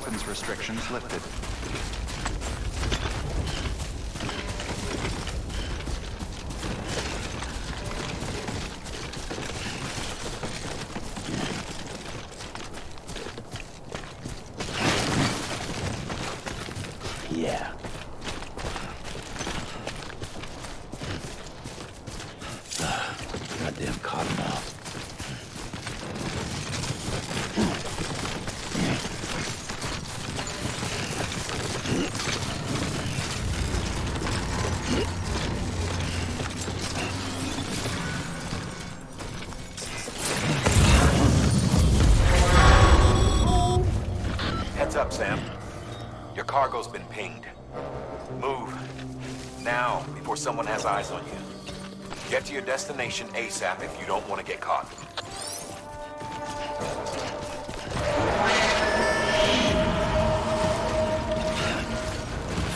weapons restrictions lifted. Yeah. Goddamn caught him out. Heads up, Sam. Your cargo's been pinged. Move. Now, before someone has eyes on you. Get to your destination ASAP if you don't want to get caught.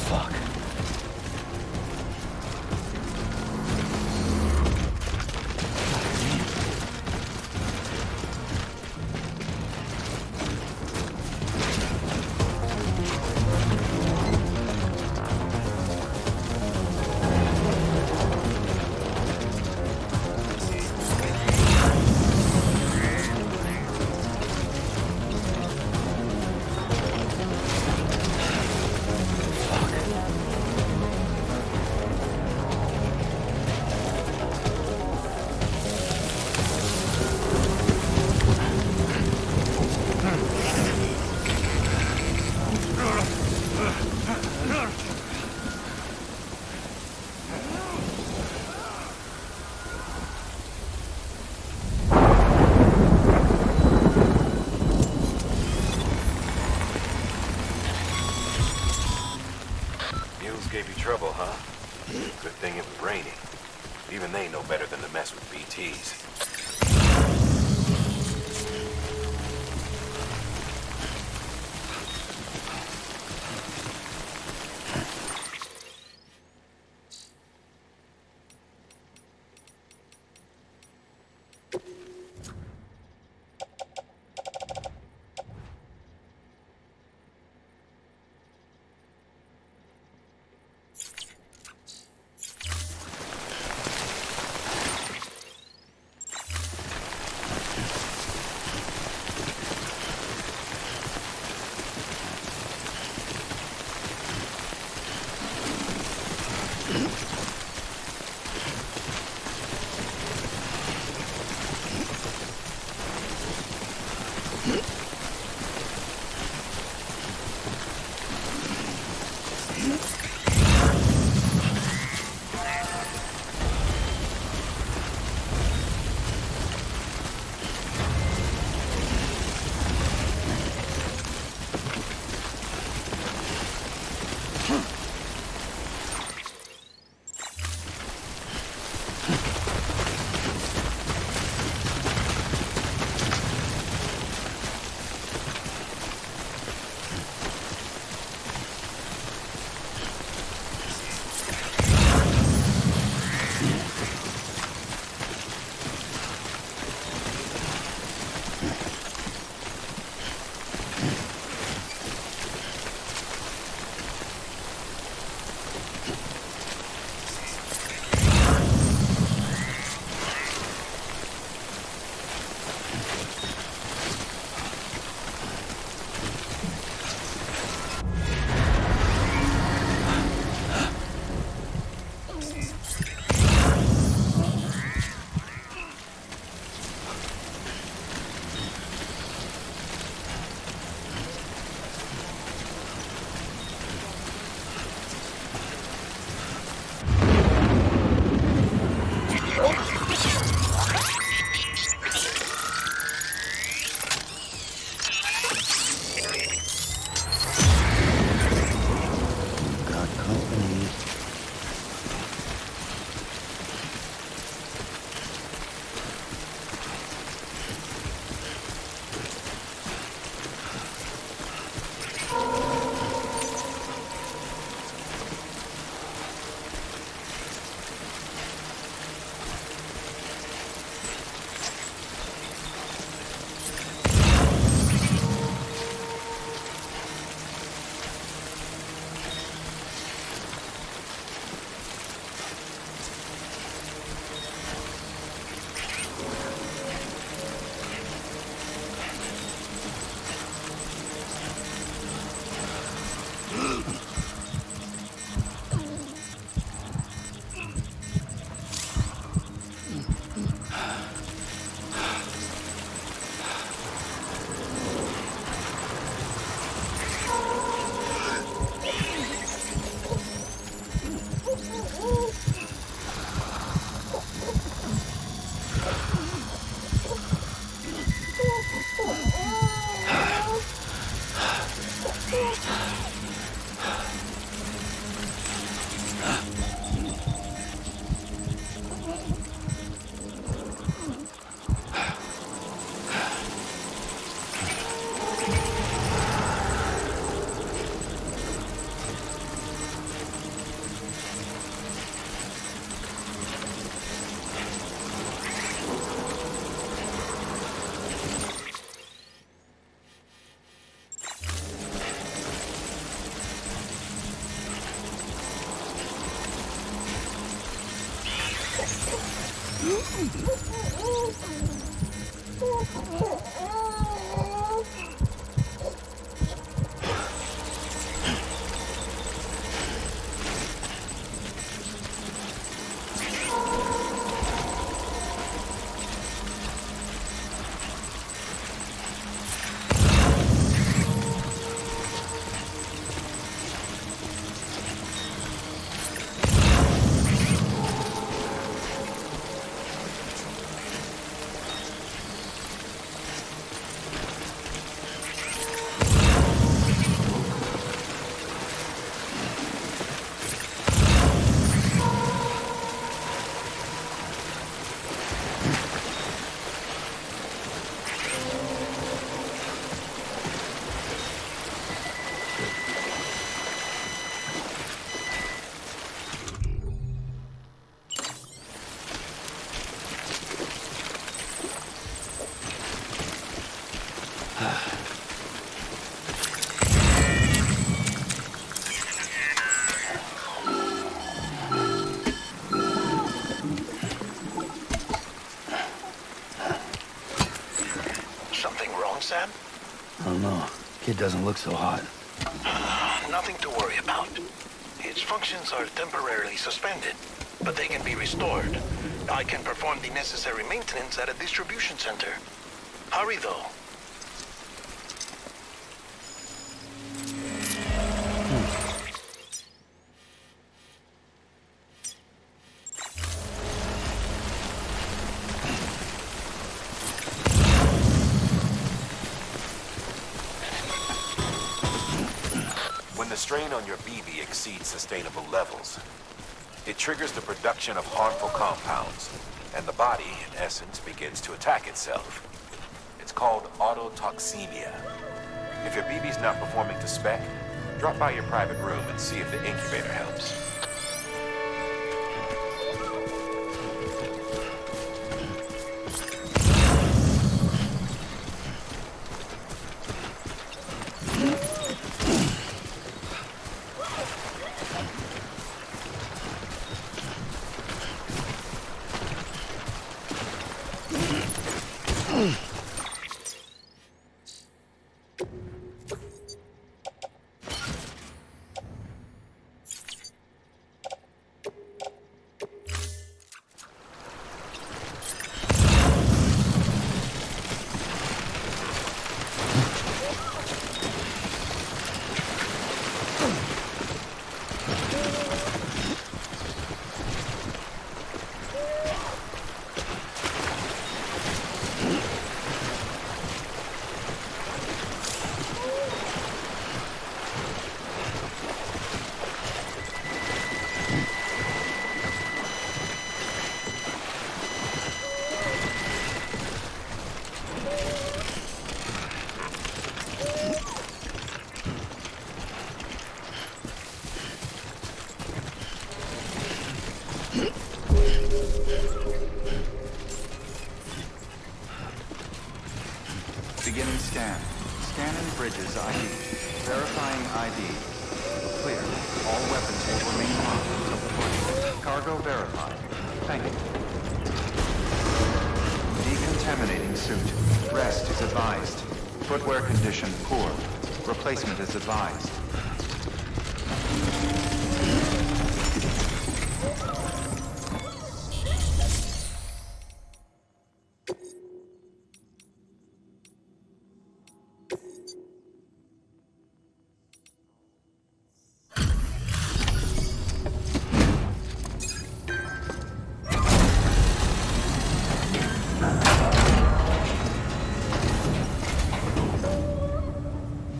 Fuck. Mules gave you trouble, huh? Good thing it was raining. Even they know better than to mess with BTs. Something wrong, Sam? I don't know. Kid doesn't look so hot. Nothing to worry about. Its functions are temporarily suspended, but they can be restored. I can perform the necessary maintenance at a distribution center. Hurry, though. When the strain on your BB exceeds sustainable levels, it triggers the production of harmful compounds, and the body, in essence, begins to attack itself. It's called autotoxemia. If your BB's not performing to spec, drop by your private room and see if the incubator helps. Beginning scan. Scanning bridges ID. Verifying ID. Clear. All weapons will remain locked until the bridge. Cargo verified. Thank you. Decontaminating suit. Rest is advised. Footwear condition poor. Replacement is advised.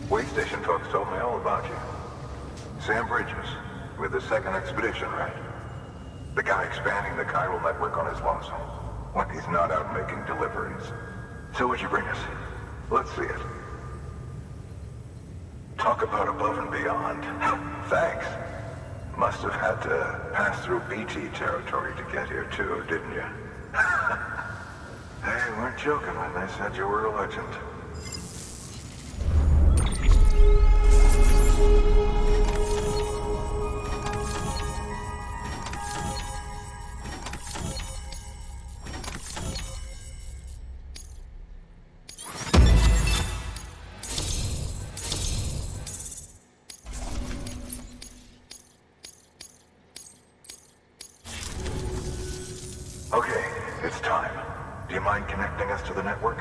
Way station folks told me all about you. Sam Bridges, with the second expedition, right? The guy expanding the chiral network on his lonesome, when he's not out making deliveries. So what'd you bring us? Let's see it. Talk about above and beyond. Thanks. Must have had to pass through BT territory to get here too, didn't you? They weren't joking when they said you were a legend. Okay, it's time. Do you mind connecting us to the network?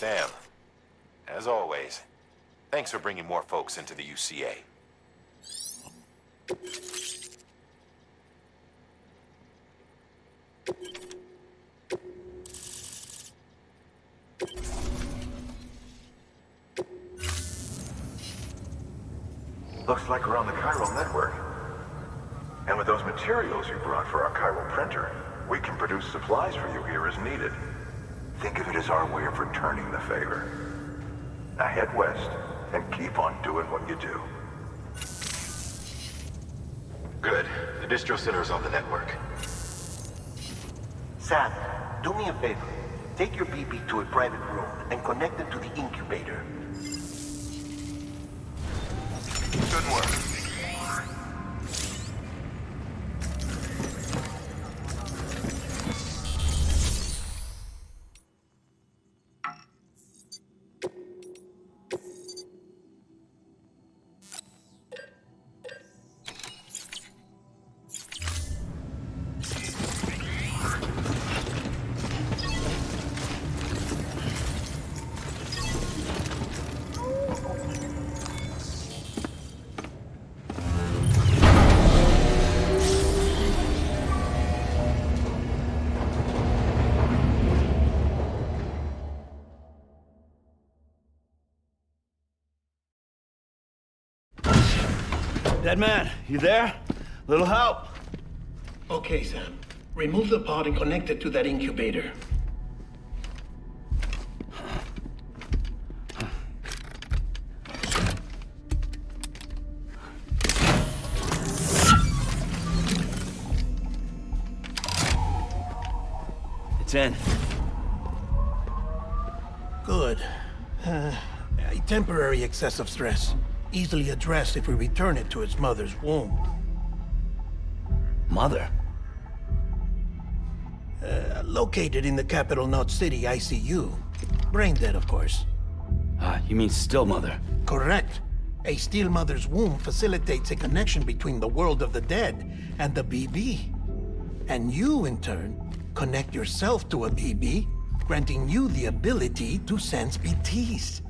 Sam, as always, thanks for bringing more folks into the UCA. Looks like we're on the chiral network. And with those materials you brought for our chiral printer, we can produce supplies for you here as needed. Think of it as our way of returning the favor. Now head west and keep on doing what you do. Good. The distro center is on the network. Sam, do me a favor. Take your BB to a private room and connect it to the incubator. Good work. Dead man, you there? Little help? Okay, Sam. Remove the pod and connect it to that incubator. It's in. Good. A temporary excessive stress. Easily addressed if we return it to its mother's womb. Mother? Located in the capital Knot City ICU. Brain dead, of course. You mean still mother? Correct. A still mother's womb facilitates a connection between the world of the dead and the BB. And you, in turn, connect yourself to a BB, granting you the ability to sense BTs.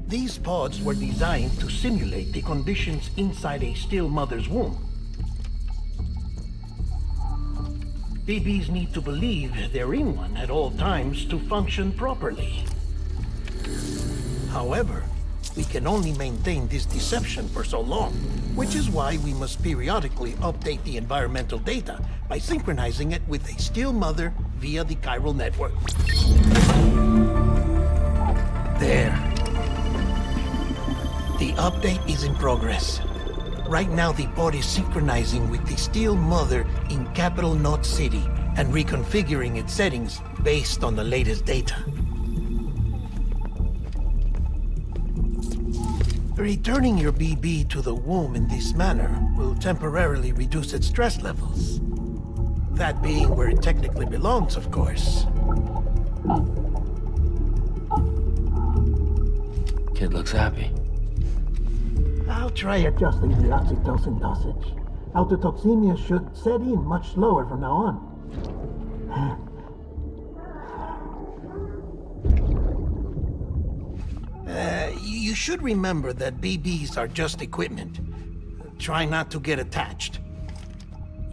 These pods were designed to simulate the conditions inside a still mother's womb. BBs need to believe they're in one at all times to function properly. However, we can only maintain this deception for so long, which is why we must periodically update the environmental data by synchronizing it with a still mother via the chiral network. There. The update is in progress. Right now, the pod is synchronizing with the still mother in capital Knot City and reconfiguring its settings based on the latest data. Returning your BB to the womb in this manner will temporarily reduce its stress levels. That being where it technically belongs, of course. Kid looks happy. I'll try adjusting the oxytocin dosage. Autotoxemia should set in much slower from now on. You should remember that BBs are just equipment. Try not to get attached.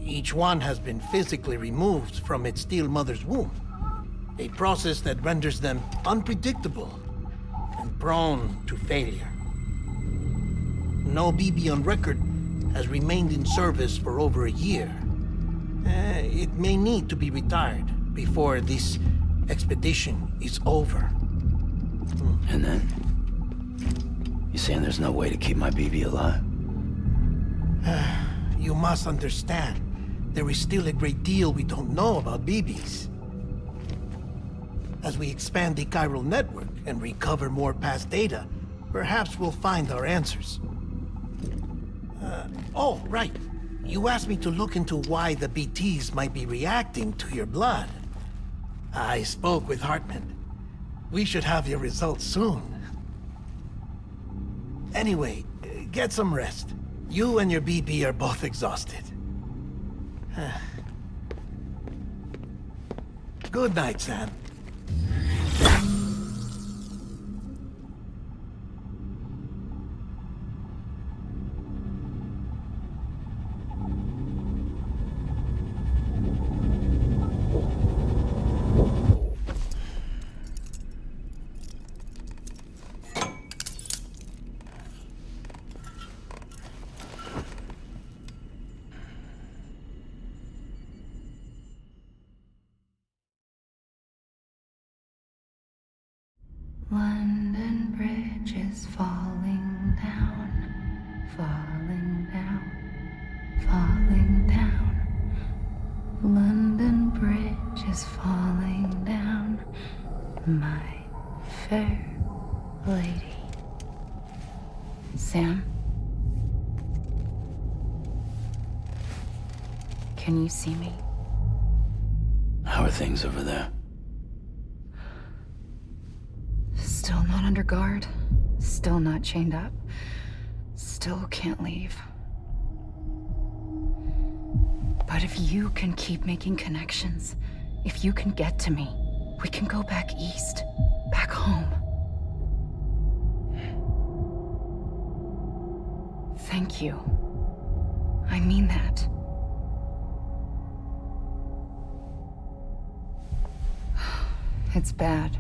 Each one has been physically removed from its still mother's womb. A process that renders them unpredictable and prone to failure. No BB on record has remained in service for over a year. It may need to be retired before this expedition is over. And then? You saying there's no way to keep my BB alive? You must understand, there is still a great deal we don't know about BBs. As we expand the chiral network and recover more past data, perhaps we'll find our answers. Oh, right. You asked me to look into why the BTs might be reacting to your blood. I spoke with Hartman. We should have your results soon. Anyway, get some rest. You and your BB are both exhausted. Good night, Sam. London Bridge is falling down, falling down, falling down. London Bridge is falling down, my fair lady. Sam? Can you see me? How are things over there? Still not under guard, still not chained up, still can't leave. But if you can keep making connections, if you can get to me, we can go back east, back home. Thank you. I mean that. It's bad.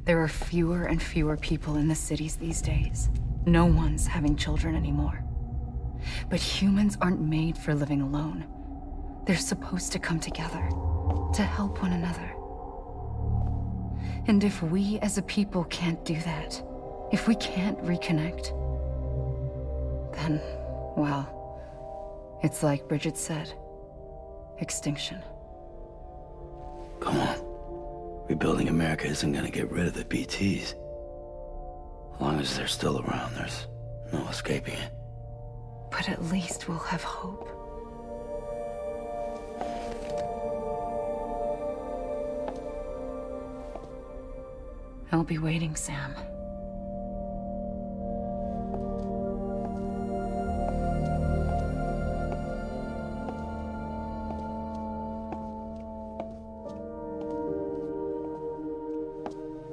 There are fewer and fewer people in the cities these days. No one's having children anymore. But humans aren't made for living alone. They're supposed to come together, to help one another. And if we as a people can't do that, if we can't reconnect, then, well, it's like Bridget said, extinction. Come on. Rebuilding America isn't gonna get rid of the BTs. As long as they're still around, there's no escaping it. But at least we'll have hope. I'll be waiting, Sam.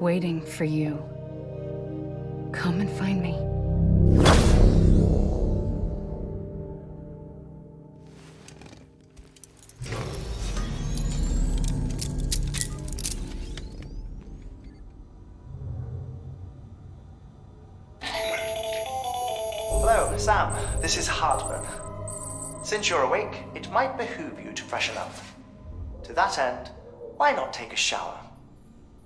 Waiting for you. Come and find me. Hello, Sam. This is Hartman. Since you're awake, it might behoove you to freshen up. To that end, why not take a shower?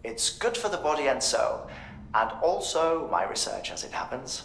It's good for the body and soul, and also my research as it happens.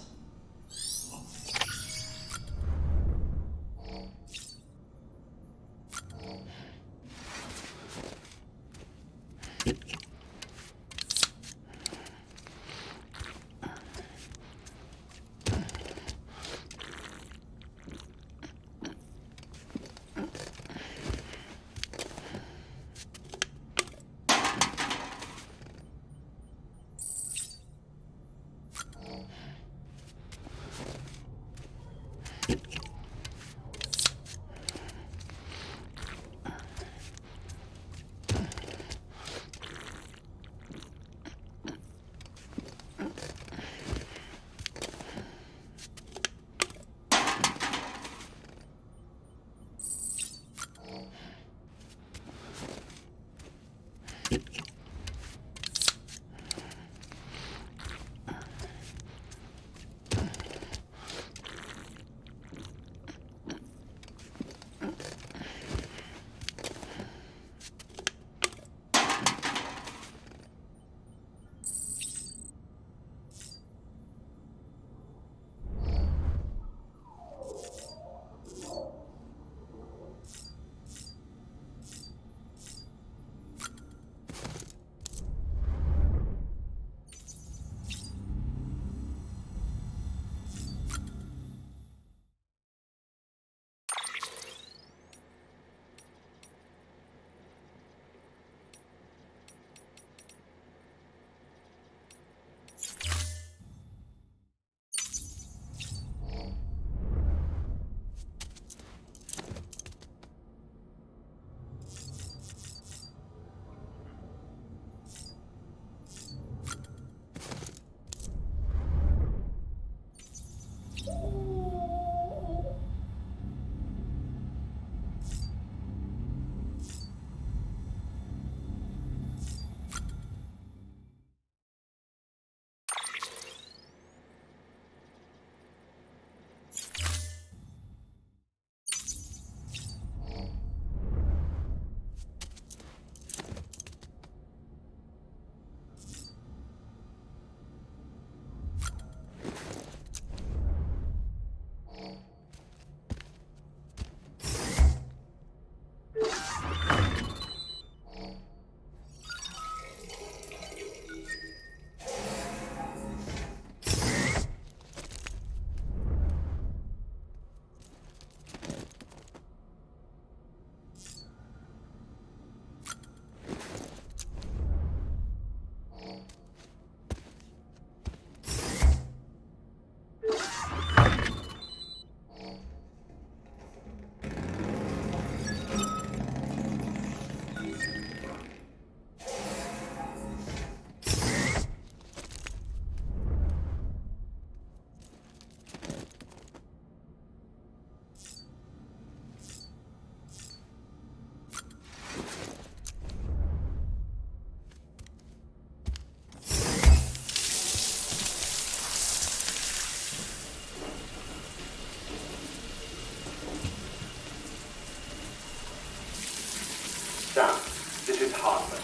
Hartman.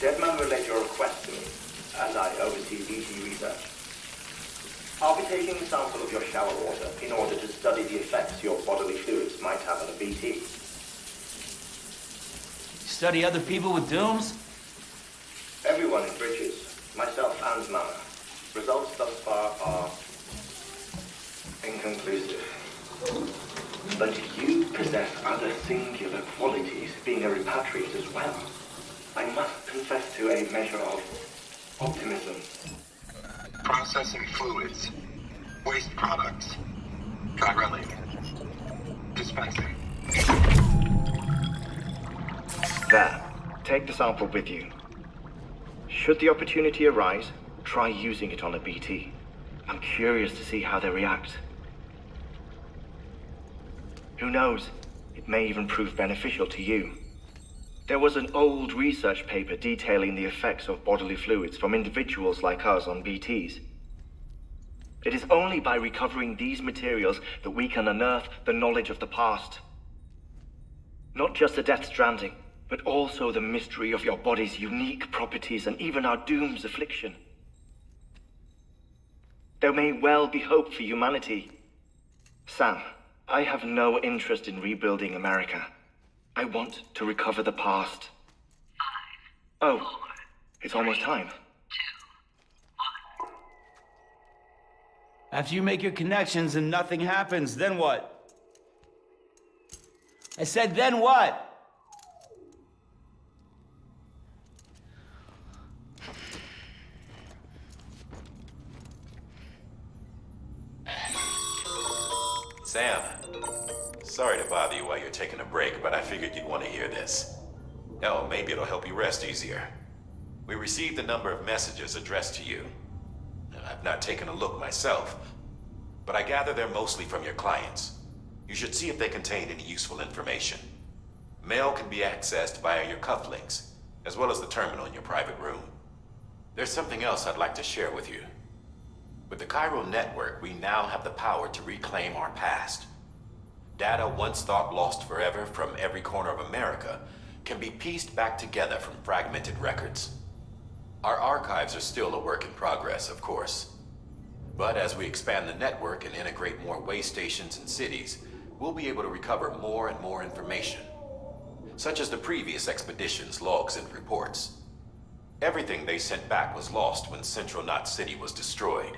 Deadman relayed your request to me, as I oversee BT research. I'll be taking a sample of your shower water in order to study the effects your bodily fluids might have on a BT. Study other people with dooms? Everyone in Bridges, myself and Mama. Results thus far are inconclusive. But you possess other singular qualities, being a repatriate as well. I must confess to a measure of optimism. Processing fluids. Waste products. Chirelli. Dispensing. There. Take the sample with you. Should the opportunity arise, try using it on a BT. I'm curious to see how they react. Who knows? It may even prove beneficial to you. There was an old research paper detailing the effects of bodily fluids from individuals like us on BTs. It is only by recovering these materials that we can unearth the knowledge of the past. Not just the Death Stranding, but also the mystery of your body's unique properties and even our doom's affliction. There may well be hope for humanity. Sam, I have no interest in rebuilding America. I want to recover the past. 5, 4, oh, it's almost time. 2, 1. After you make your connections and nothing happens, then what? I said, then what? Sam, sorry to bother you while you're taking a break, but I figured you'd want to hear this. Hell, maybe it'll help you rest easier. We received a number of messages addressed to you. I've not taken a look myself, but I gather they're mostly from your clients. You should see if they contain any useful information. Mail can be accessed via your cufflinks, as well as the terminal in your private room. There's something else I'd like to share with you. With the Chiral network, we now have the power to reclaim our past. Data once thought lost forever from every corner of America can be pieced back together from fragmented records. Our archives are still a work in progress, of course. But as we expand the network and integrate more way stations and cities, we'll be able to recover more and more information, such as the previous expedition's logs and reports. Everything they sent back was lost when Central Knot City was destroyed.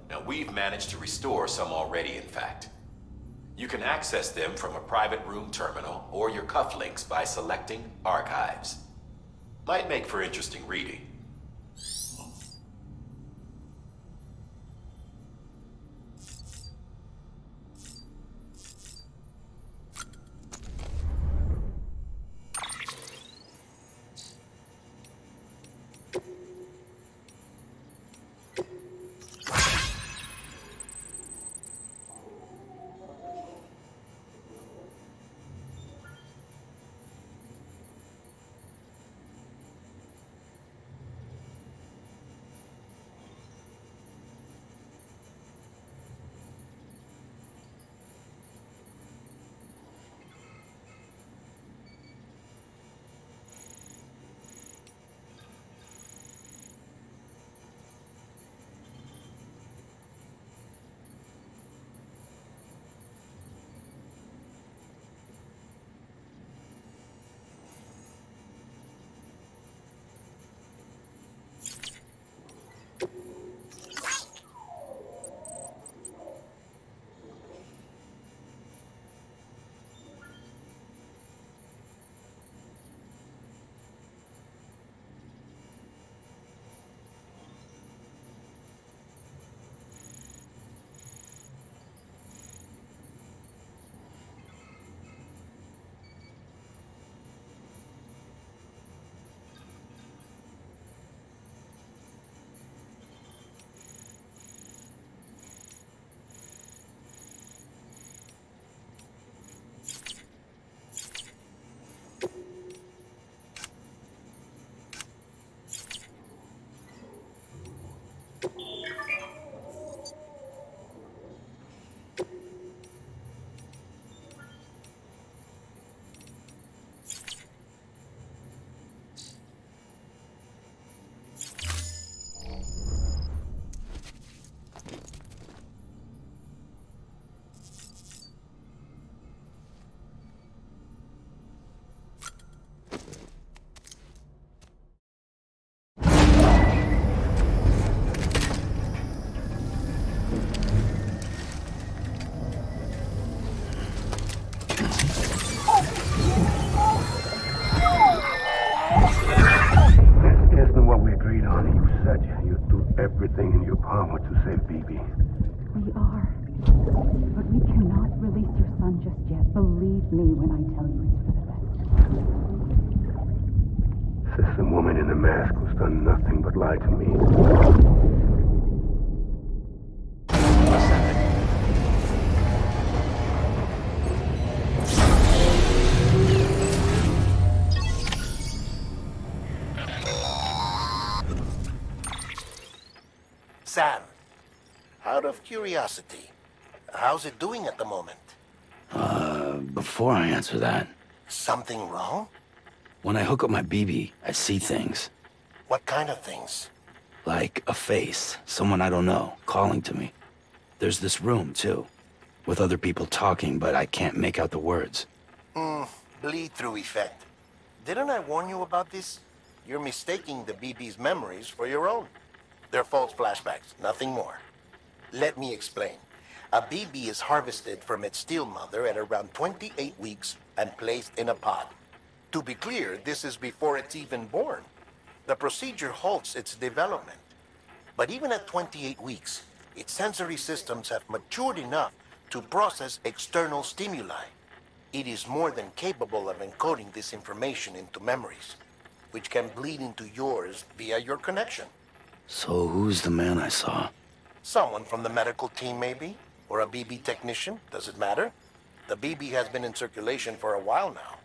Now, we've managed to restore some already, in fact. You can access them from a private room terminal or your cufflinks by selecting Archives. Might make for interesting reading. straight on. You said you'd do everything in your power to save BB. We are. But we cannot release your son just yet. Believe me when I tell you it's for the best. Says the woman in the mask who's done nothing but lie to me. Sam, out of curiosity, how's it doing at the moment? Before I answer that, Something wrong? when I hook up my BB, I see things. What kind of things? Like a face, someone I don't know, calling to me. There's this room, too, with other people talking, but I can't make out the words. Bleed-through effect. Didn't I warn you about this? You're mistaking the BB's memories for your own. They're false flashbacks, nothing more. Let me explain. A BB is harvested from its steel mother at around 28 weeks and placed in a pod. To be clear, this is before it's even born. The procedure halts its development. But even at 28 weeks, its sensory systems have matured enough to process external stimuli. It is more than capable of encoding this information into memories, which can bleed into yours via your connection. So who's the man I saw? Someone from the medical team, maybe? Or a BB technician? Does it matter? The BB has been in circulation for a while now.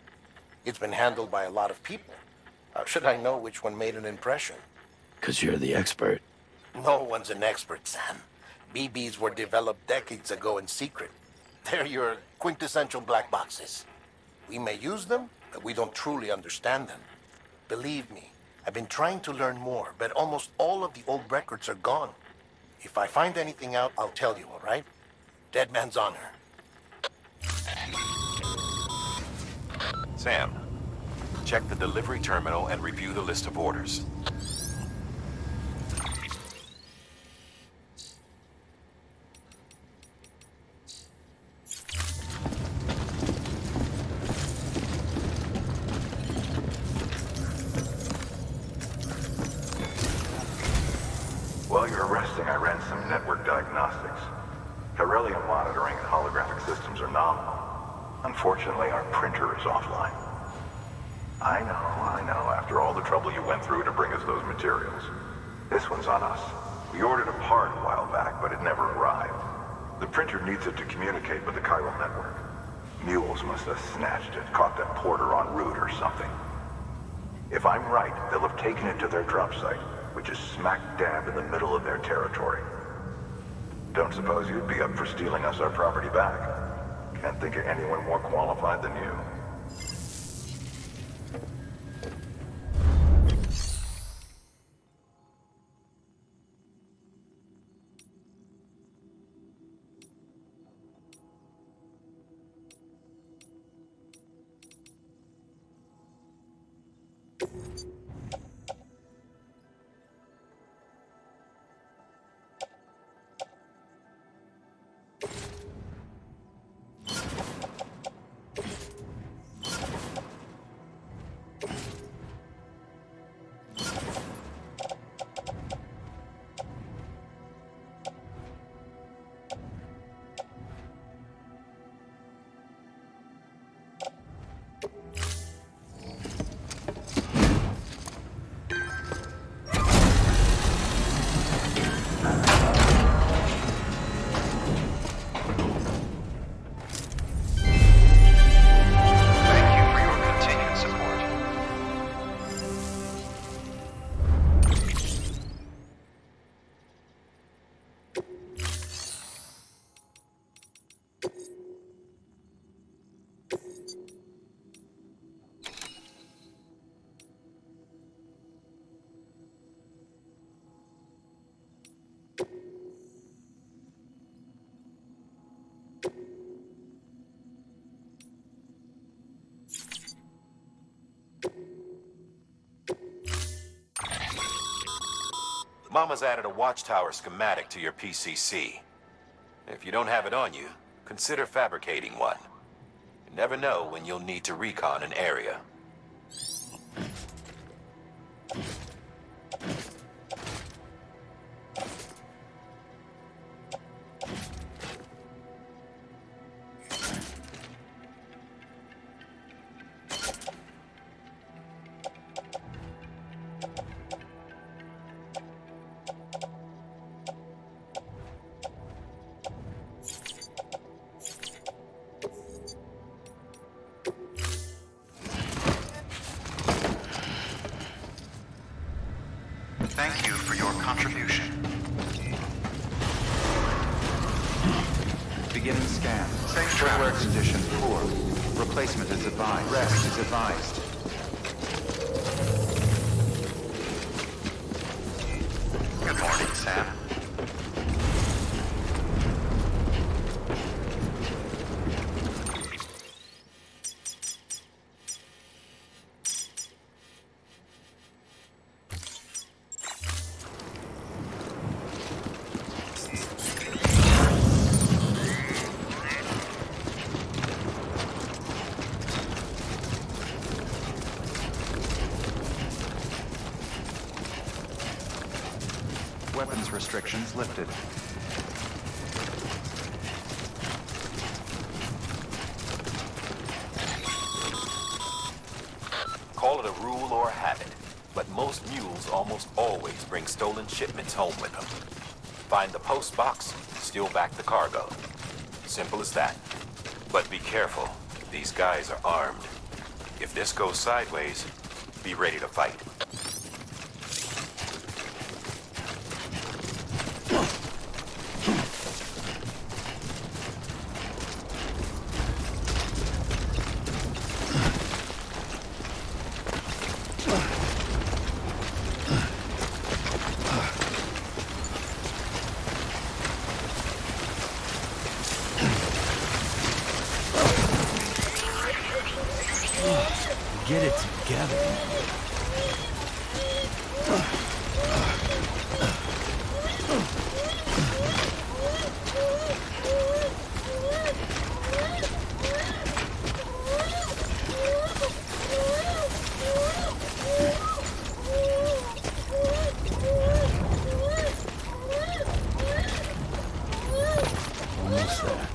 It's been handled by a lot of people. How should I know which one made an impression? 'Cause you're the expert. No one's an expert, Sam. BBs were developed decades ago in secret. They're your quintessential black boxes. We may use them, but we don't truly understand them. Believe me, I've been trying to learn more, but almost all of the old records are gone. If I find anything out, I'll tell you, all right? Dead man's honor. Sam, check the delivery terminal and review the list of orders. While you're resting, I ran some network diagnostics. Corellium monitoring and holographic systems are nominal. Unfortunately, our printer is offline. I know, after all the trouble you went through to bring us those materials. This one's on us. We ordered a part a while back, but it never arrived. The printer needs it to communicate with the chiral network. Mules must have snatched it, caught that porter en route or something. If I'm right, they'll have taken it to their drop site, which is smack dab in the middle of their territory. Don't suppose you'd be up for stealing us our property back? Can't think of anyone more qualified than you. Thank you for your continued support. Mama's added a watchtower schematic to your PCC. If you don't have it on you, consider fabricating one. You never know when you'll need to recon an area. contribution. Beginning scan. Footwear condition poor. Replacement is advised. Rest is advised. Good morning, Sam. Weapons restrictions lifted. Call it a rule or a habit, but most mules almost always bring stolen shipments home with them. Find the post box, steal back the cargo. Simple as that. But be careful. These guys are armed. If this goes sideways, be ready to fight. Get it together. Almost there.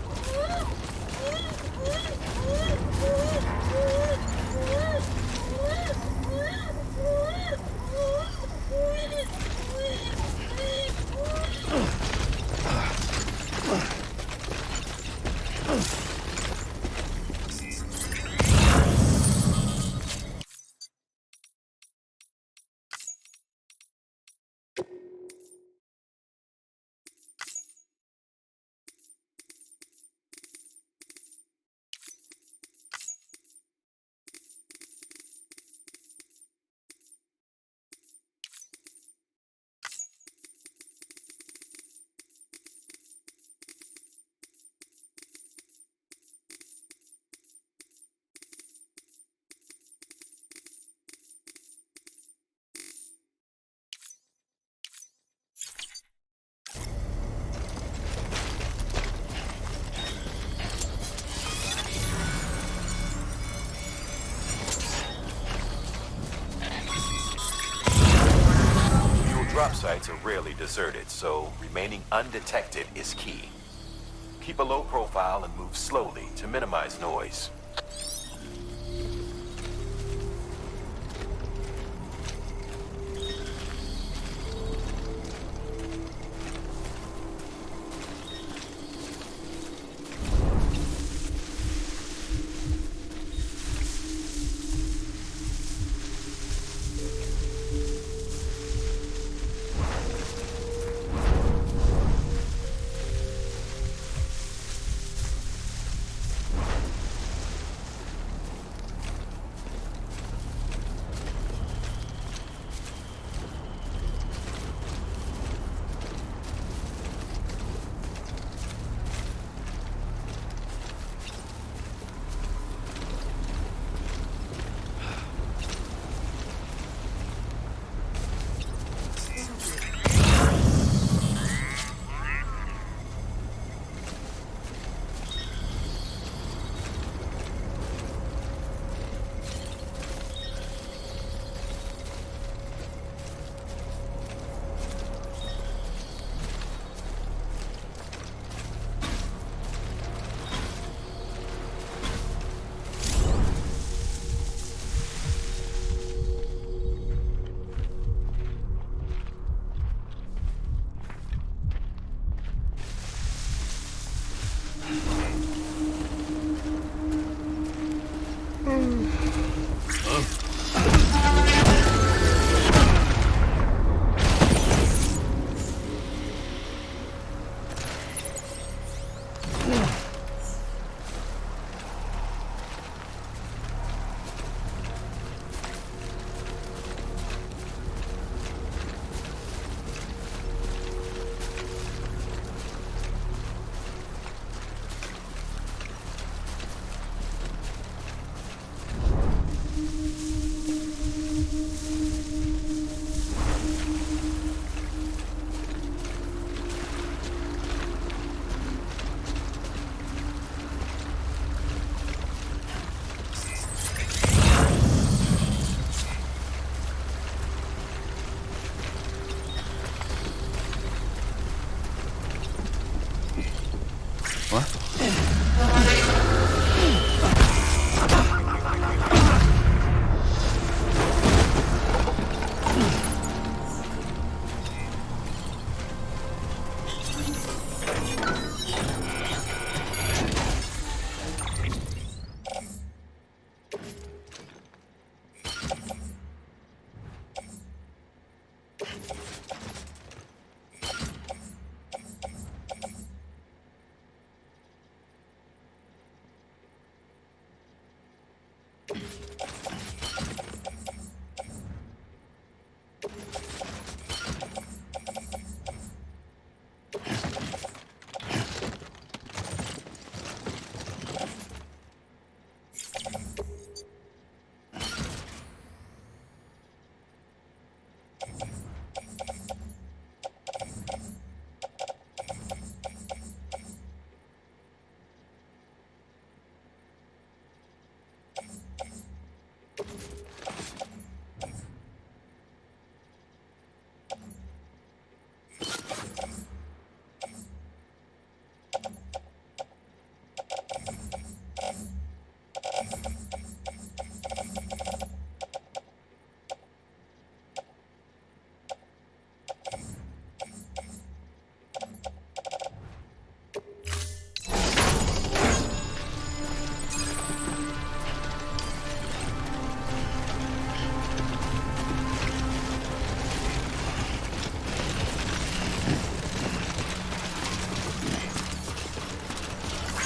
Drop sites are rarely deserted, so remaining undetected is key. Keep a low profile and move slowly to minimize noise.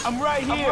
I'm right here.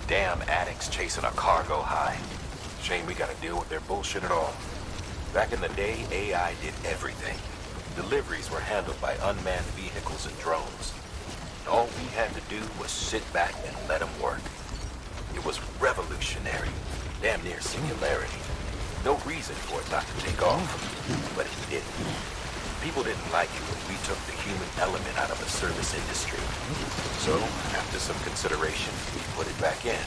Damn addicts chasing a cargo high. Shame we gotta deal with their bullshit at all. Back in the day, AI did everything. Deliveries were handled by unmanned vehicles and drones. All we had to do was sit back and let them work. It was revolutionary, damn near singularity. No reason for it not to take off, but it didn't. People didn't like it when we took the human element out of the service industry. So, after some consideration, we put it back in.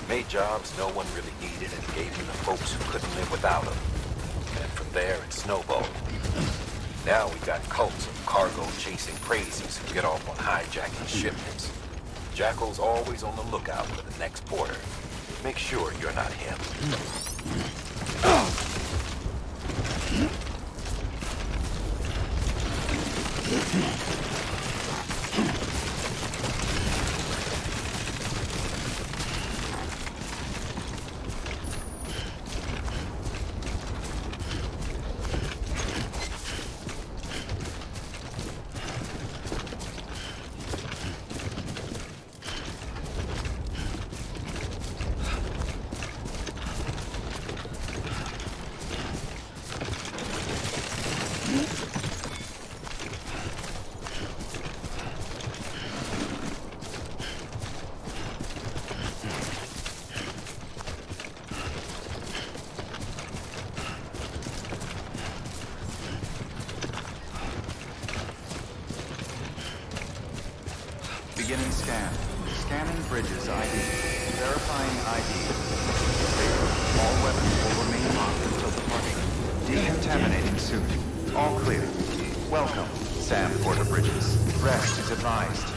Made jobs no one really needed and gave them to folks who couldn't live without them. And from there, it snowballed. Now we got cults of cargo-chasing crazies who get off on hijacking shipments. Jackal's always on the lookout for the next porter. Make sure you're not him. Beginning scan. Scanning bridges ID. Verifying ID. Clear. All weapons will remain locked until departure. Decontaminating suit. All clear. Welcome, Sam Porter Bridges. Rest is advised.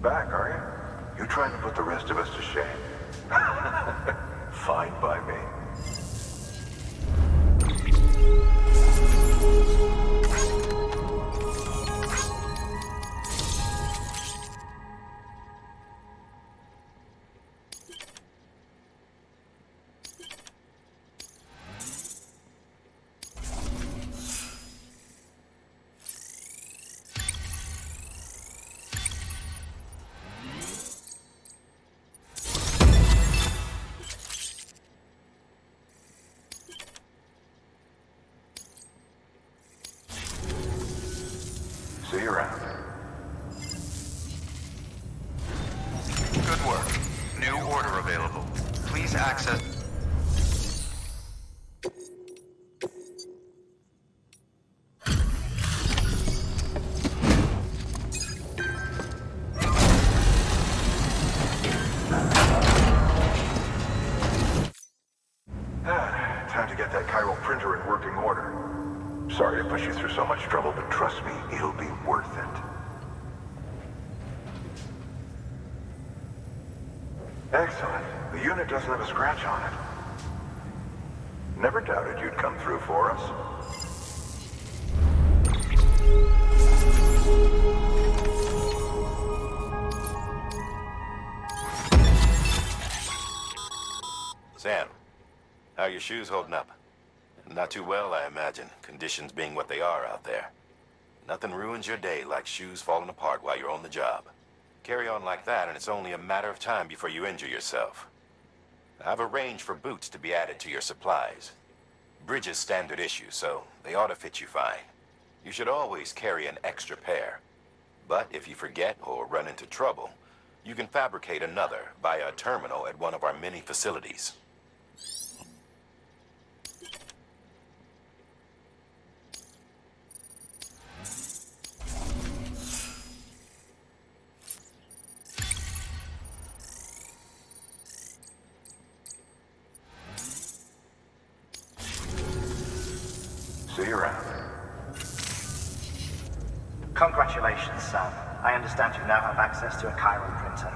Back, are you? You trying to put the rest of us to shame? Fine by me. See you around. Good work. New order available. Please access... Time to get that chiral printer in working order. Sorry to push you through so much trouble, but trust me, it'll be worth it. Excellent. The unit doesn't have a scratch on it. Never doubted you'd come through for us. Sam, how are your shoes holding up? Not too well, I imagine, conditions being what they are out there. Nothing ruins your day like shoes falling apart while you're on the job. Carry on like that, and it's only a matter of time before you injure yourself. I've arranged for boots to be added to your supplies. Bridges standard issue, so they ought to fit you fine. You should always carry an extra pair. But if you forget or run into trouble, you can fabricate another via a terminal at one of our many facilities. See you around. Congratulations, Sam. I understand you now have access to a chiral printer.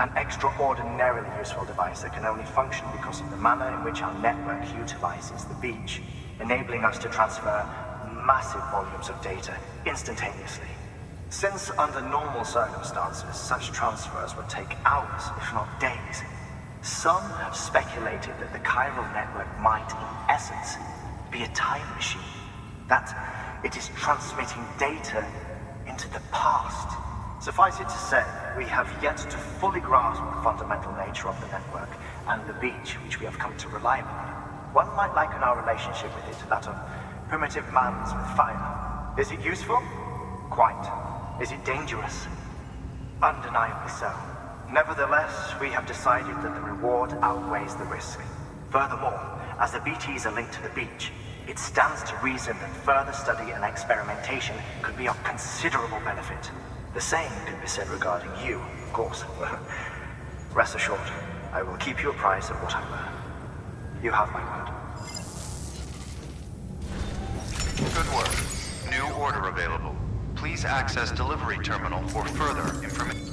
An extraordinarily useful device that can only function because of the manner in which our network utilizes the beach, enabling us to transfer massive volumes of data instantaneously. Since under normal circumstances, such transfers would take hours, if not days, some have speculated that the chiral network might, in essence, be a time machine. That it is transmitting data into the past. Suffice it to say, we have yet to fully grasp the fundamental nature of the network and the beach which we have come to rely upon. One might liken our relationship with it to that of primitive mans with fire. Is it useful? Quite. Is it dangerous? Undeniably so. Nevertheless, we have decided that the reward outweighs the risk. Furthermore, as the BTs are linked to the beach, it stands to reason that further study and experimentation could be of considerable benefit. The same could be said regarding you, of course. Rest assured, I will keep you apprised of what I learn. You have my word. Good work. New order available. Please access delivery terminal for further information.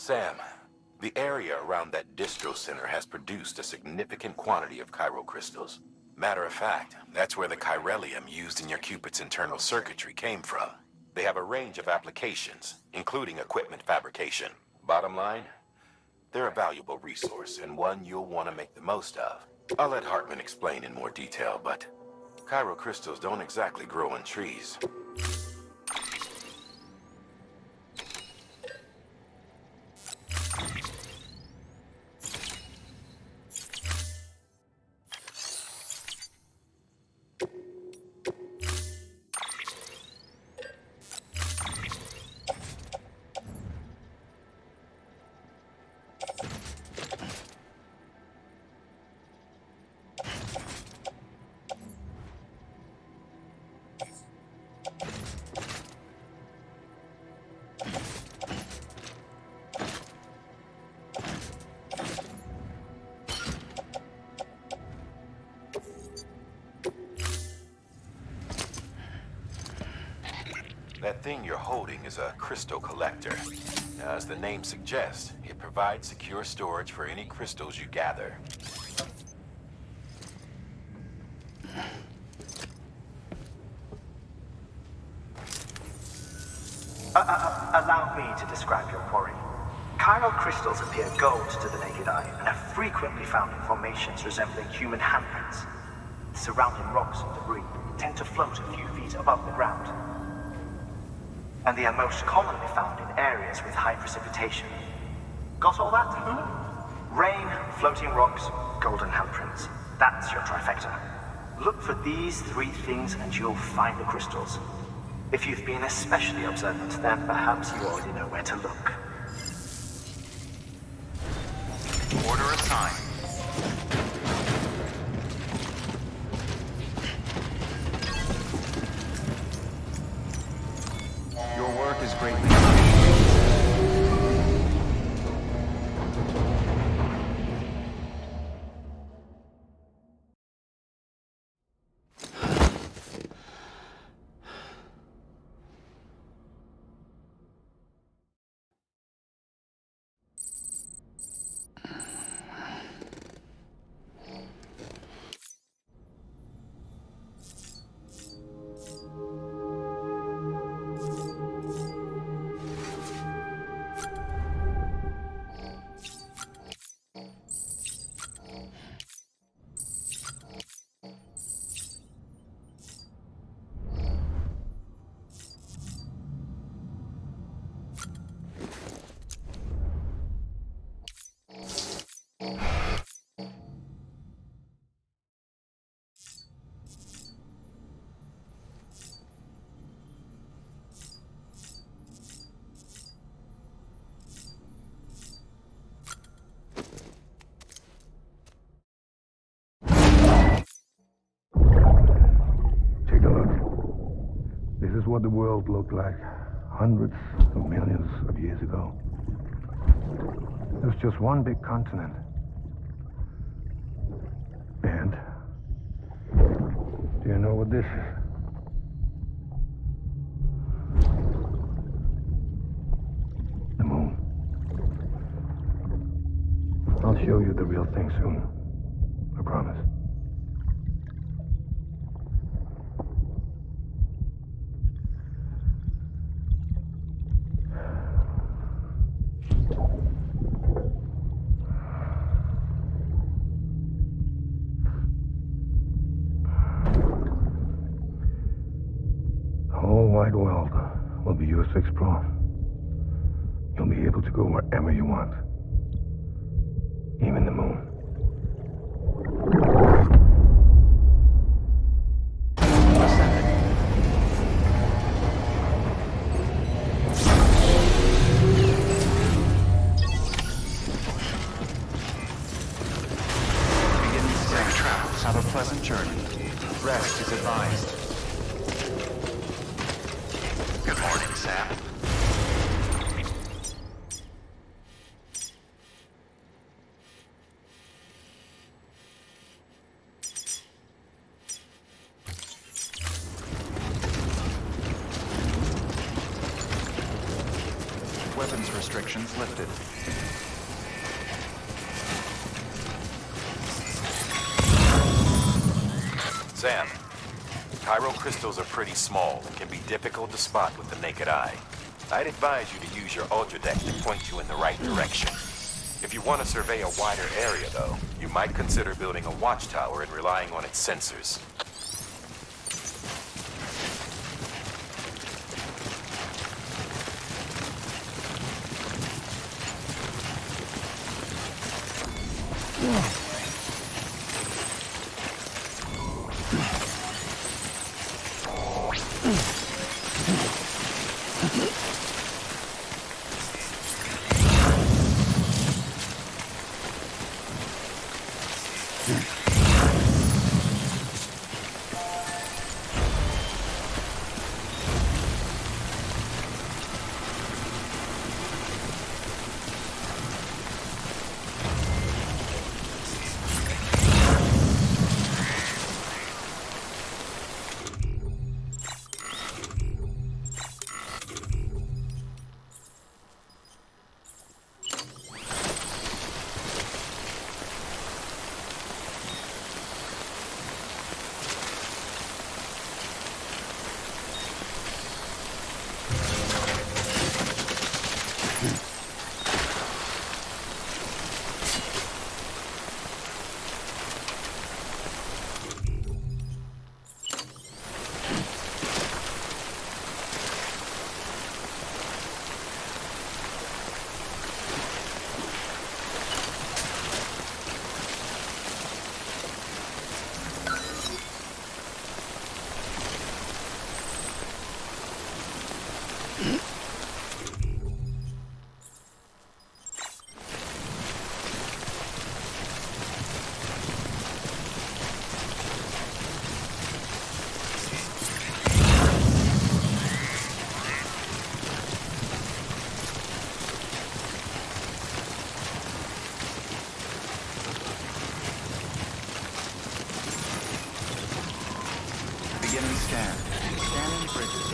Sam, the area around that distro center has produced a significant quantity of chiral crystals. Matter of fact, that's where the chiralium used in your Cupid's internal circuitry came from. They have a range of applications, including equipment fabrication. Bottom line, they're a valuable resource and one you'll want to make the most of. I'll let Hartman explain in more detail, but chiral crystals don't exactly grow on trees. That thing you're holding is a crystal collector. Now, as the name suggests, it provides secure storage for any crystals you gather. Allow me to describe your quarry. Chiral crystals appear gold to the naked eye and are frequently found in formations resembling human handprints. Surrounding rocks and debris tend to float a few feet above the ground. And they are most commonly found in areas with high precipitation. Got all that? Rain, floating rocks, golden handprints. That's your trifecta. Look for these three things and you'll find the crystals. If you've been especially observant, then perhaps you already know where to look. Order assigned. Your work is greatly appreciated. Take a look. This is what the world looked like hundreds of millions of years ago. It was just one big continent. And do you know what this is? The moon. I'll show you the real thing soon. I promise. The whole wide world will be yours to explore. You'll be able to go wherever you want. Even the moon. Begin safe travels. Have a pleasant journey. Rest is advised. Good morning, Sam. Weapons restrictions lifted. Sam, chiral crystals are pretty small and can be difficult to spot with the naked eye. I'd advise you to use your ultra deck to point you in the right direction. If you want to survey a wider area, though, you might consider building a watchtower and relying on its sensors. Beginning scan. Scanning bridges.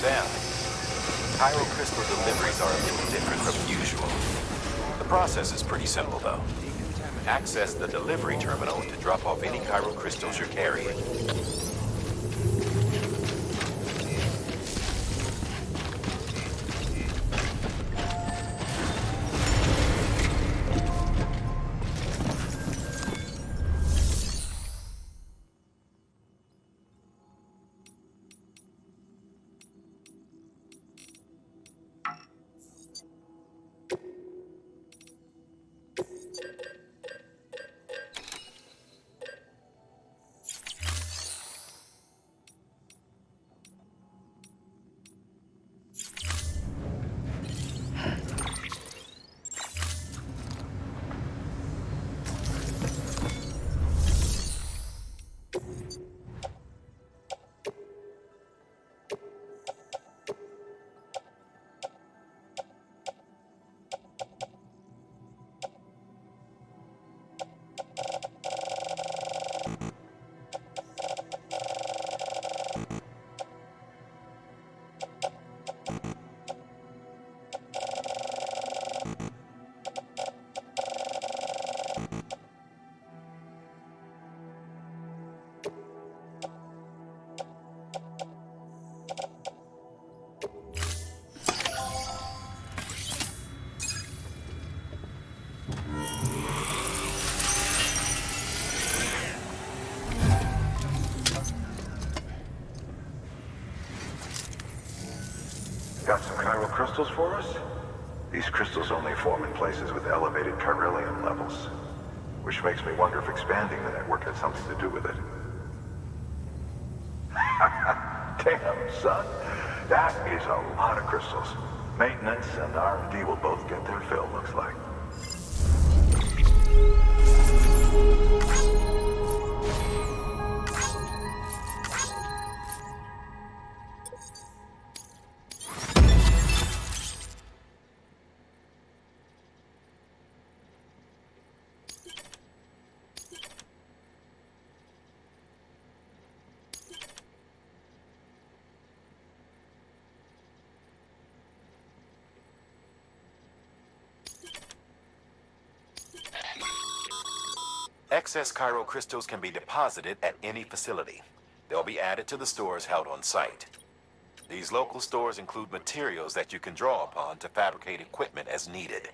Sam, chiral crystal deliveries are a little different from usual. The process is pretty simple, though. Access the delivery terminal to drop off any chiral crystals you're carrying. Got some chiral crystals for us? These crystals only form in places with elevated chiralium levels, which makes me wonder if expanding the network had something to do with it. Damn, son. That is a lot of crystals. Maintenance and R&D will both get their fill, looks like. Excess chiral crystals can be deposited at any facility. They'll be added to the stores held on site. These local stores include materials that you can draw upon to fabricate equipment as needed.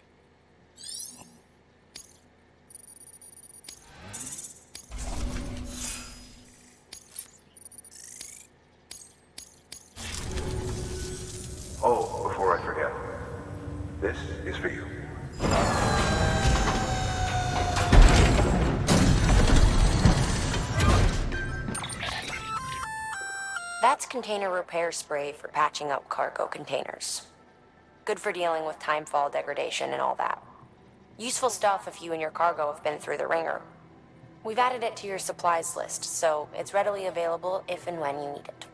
Oh, before I forget, this is for you. That's container repair spray for patching up cargo containers. Good for dealing with timefall degradation and all that. Useful stuff if you and your cargo have been through the ringer. We've added it to your supplies list, so it's readily available if and when you need it.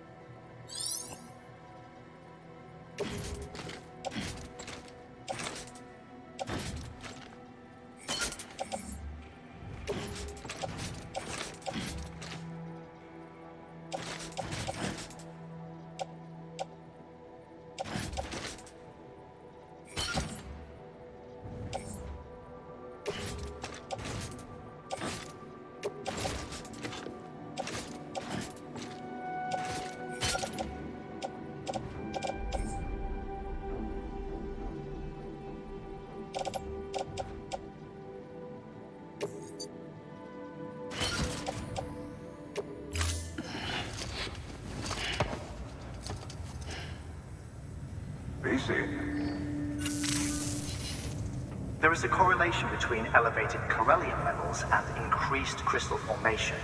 There is a correlation between elevated Corellium levels and increased crystal formation.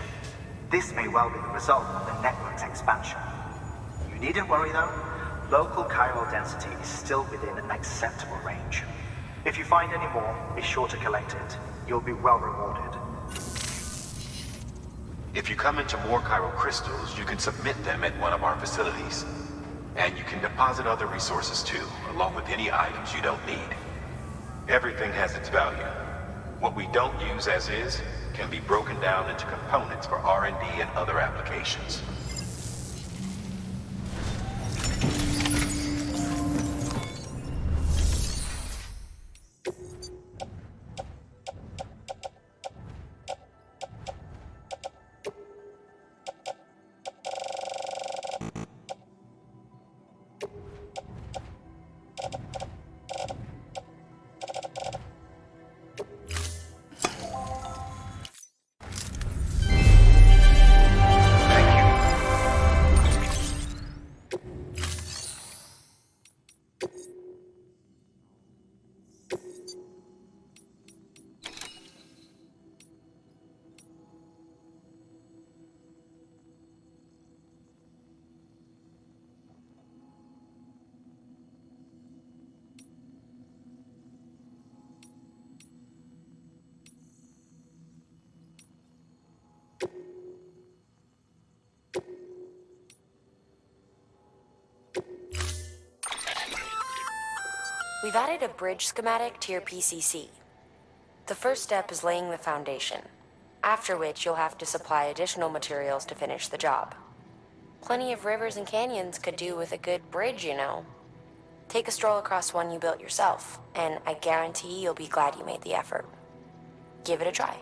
This may well be the result of the network's expansion. You needn't worry though. Local chiral density is still within an acceptable range. If you find any more, be sure to collect it. You'll be well rewarded. If you come into more chiral crystals, you can submit them at one of our facilities. And you can deposit other resources too, along with any items you don't need. Everything has its value. What we don't use as is can be broken down into components for R&D and other applications. We've added a bridge schematic to your PCC. The first step is laying the foundation, after which you'll have to supply additional materials to finish the job. Plenty of rivers and canyons could do with a good bridge, you know. Take a stroll across one you built yourself, and I guarantee you'll be glad you made the effort. Give it a try.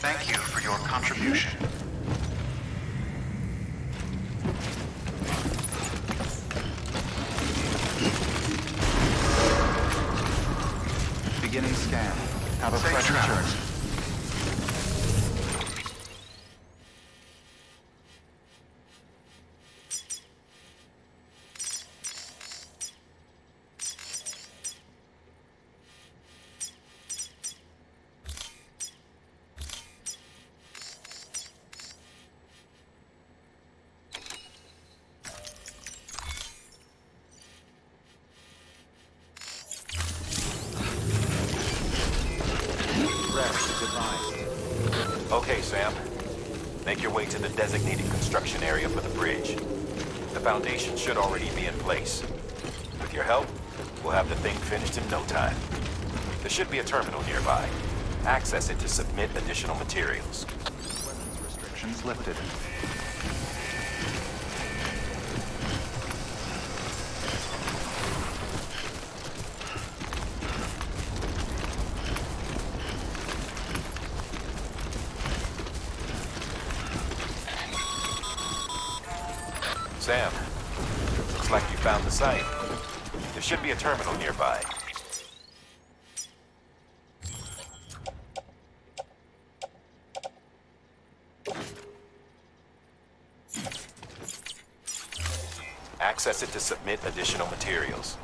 Thank you for your contribution. Beginning scan. Have a pleasant journey. Rest is advised. Okay, Sam. Make your way to the designated construction area for the bridge. The foundation should already be in place. With your help, we'll have the thing finished in no time. There should be a terminal nearby. Access it to submit additional materials. Weapons restrictions lifted. Sam, looks like you found the site. There should be a terminal nearby. Access it to submit additional materials.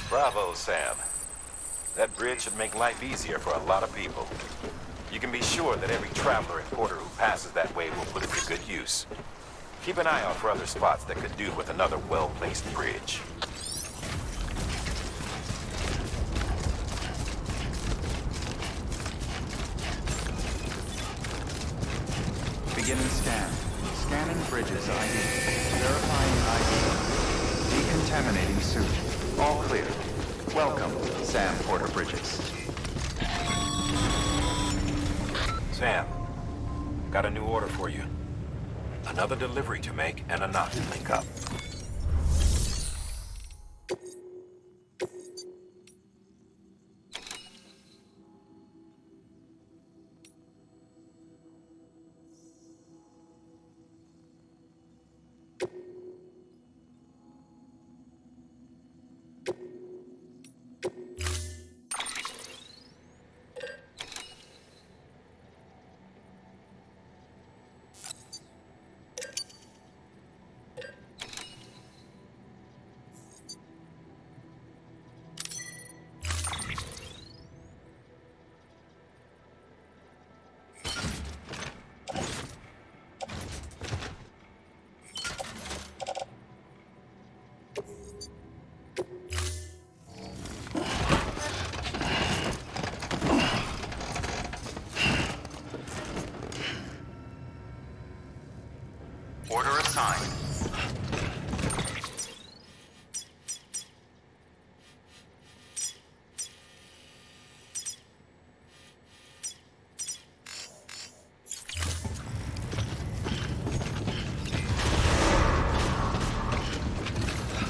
Bravo, Sam. That bridge should make life easier for a lot of people. You can be sure that every traveler and porter who passes that way will put it to good use. Keep an eye out for other spots that could do with another well-placed bridge. Beginning scan. Scanning bridges ID. Verifying ID. Decontaminating suit. All clear. Welcome, Sam Porter Bridges. Sam, got a new order for you. Another delivery to make and a knot to link up. Order assigned.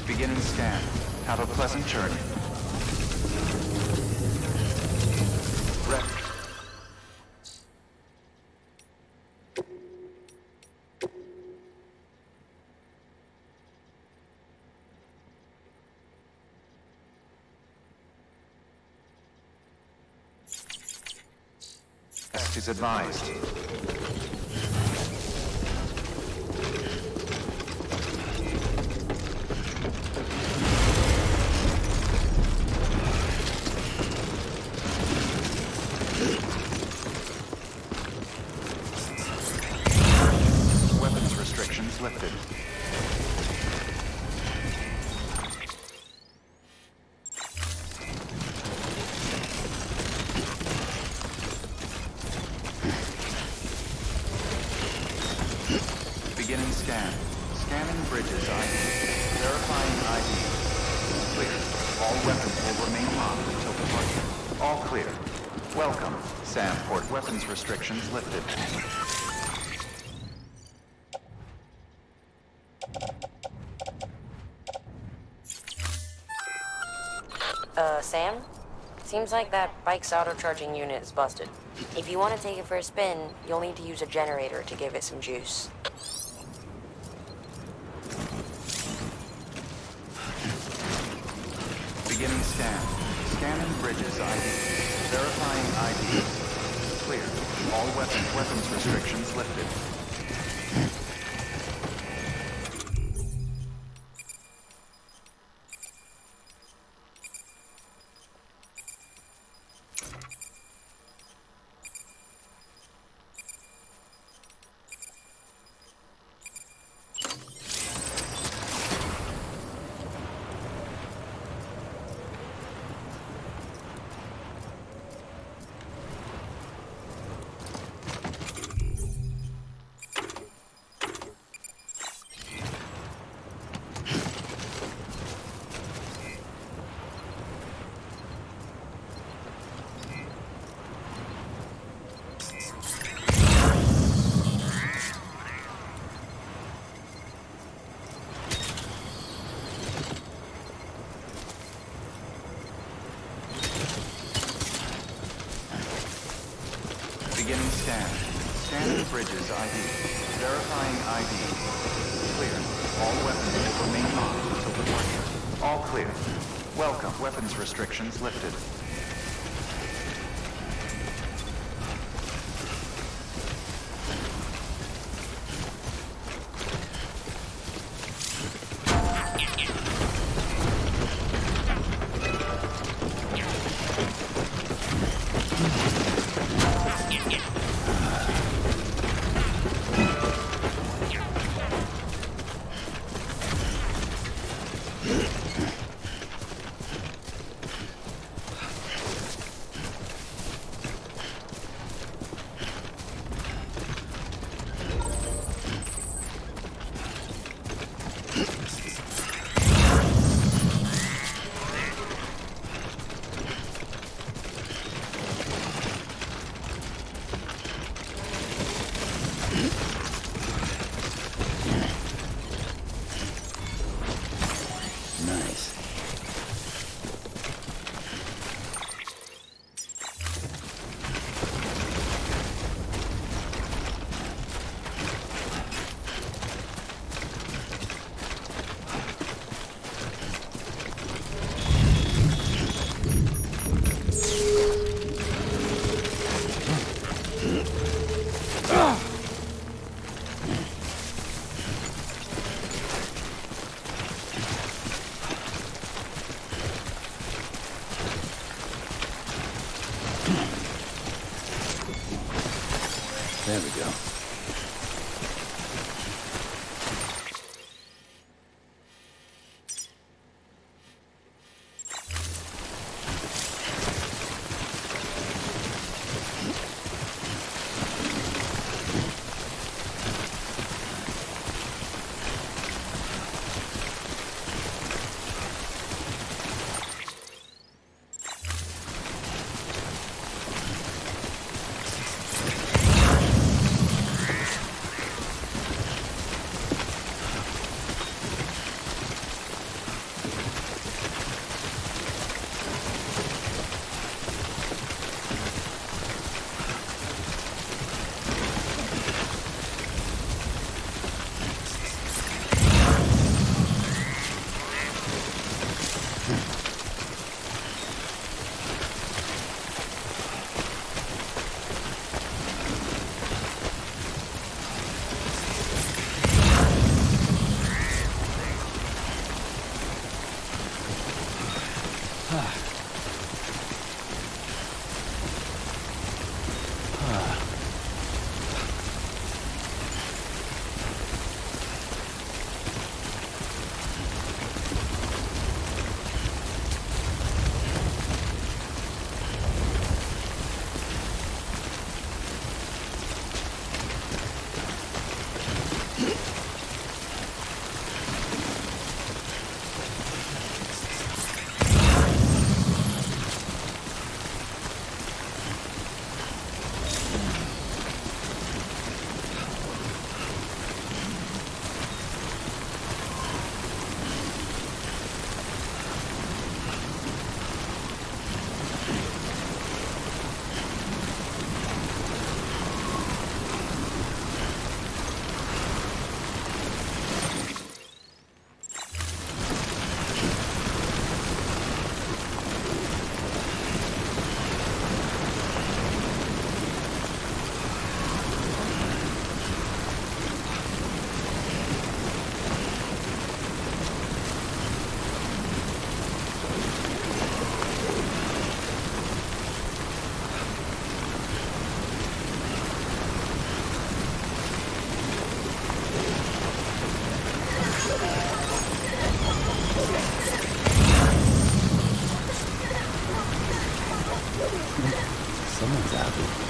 Beginning scan. Have a pleasant journey. Test is advised. Weapons restrictions lifted. Beginning scan. Scanning bridges ID. Verifying ID. Clear. All weapons will remain locked until departure. All clear. Welcome. SAM port weapons restrictions lifted. Sam? Seems like that bike's auto-charging unit is busted. If you want to take it for a spin, you'll need to use a generator to give it some juice. Beginning scan. Scanning bridges ID. Verifying ID. Clear. All weapons restrictions lifted. Beginning scan. Scanning bridges ID. Verifying ID. Clear. All weapons will remain locked until departure. All clear. Welcome. Weapons restrictions lifted. Nice. There we go. Someone's happy.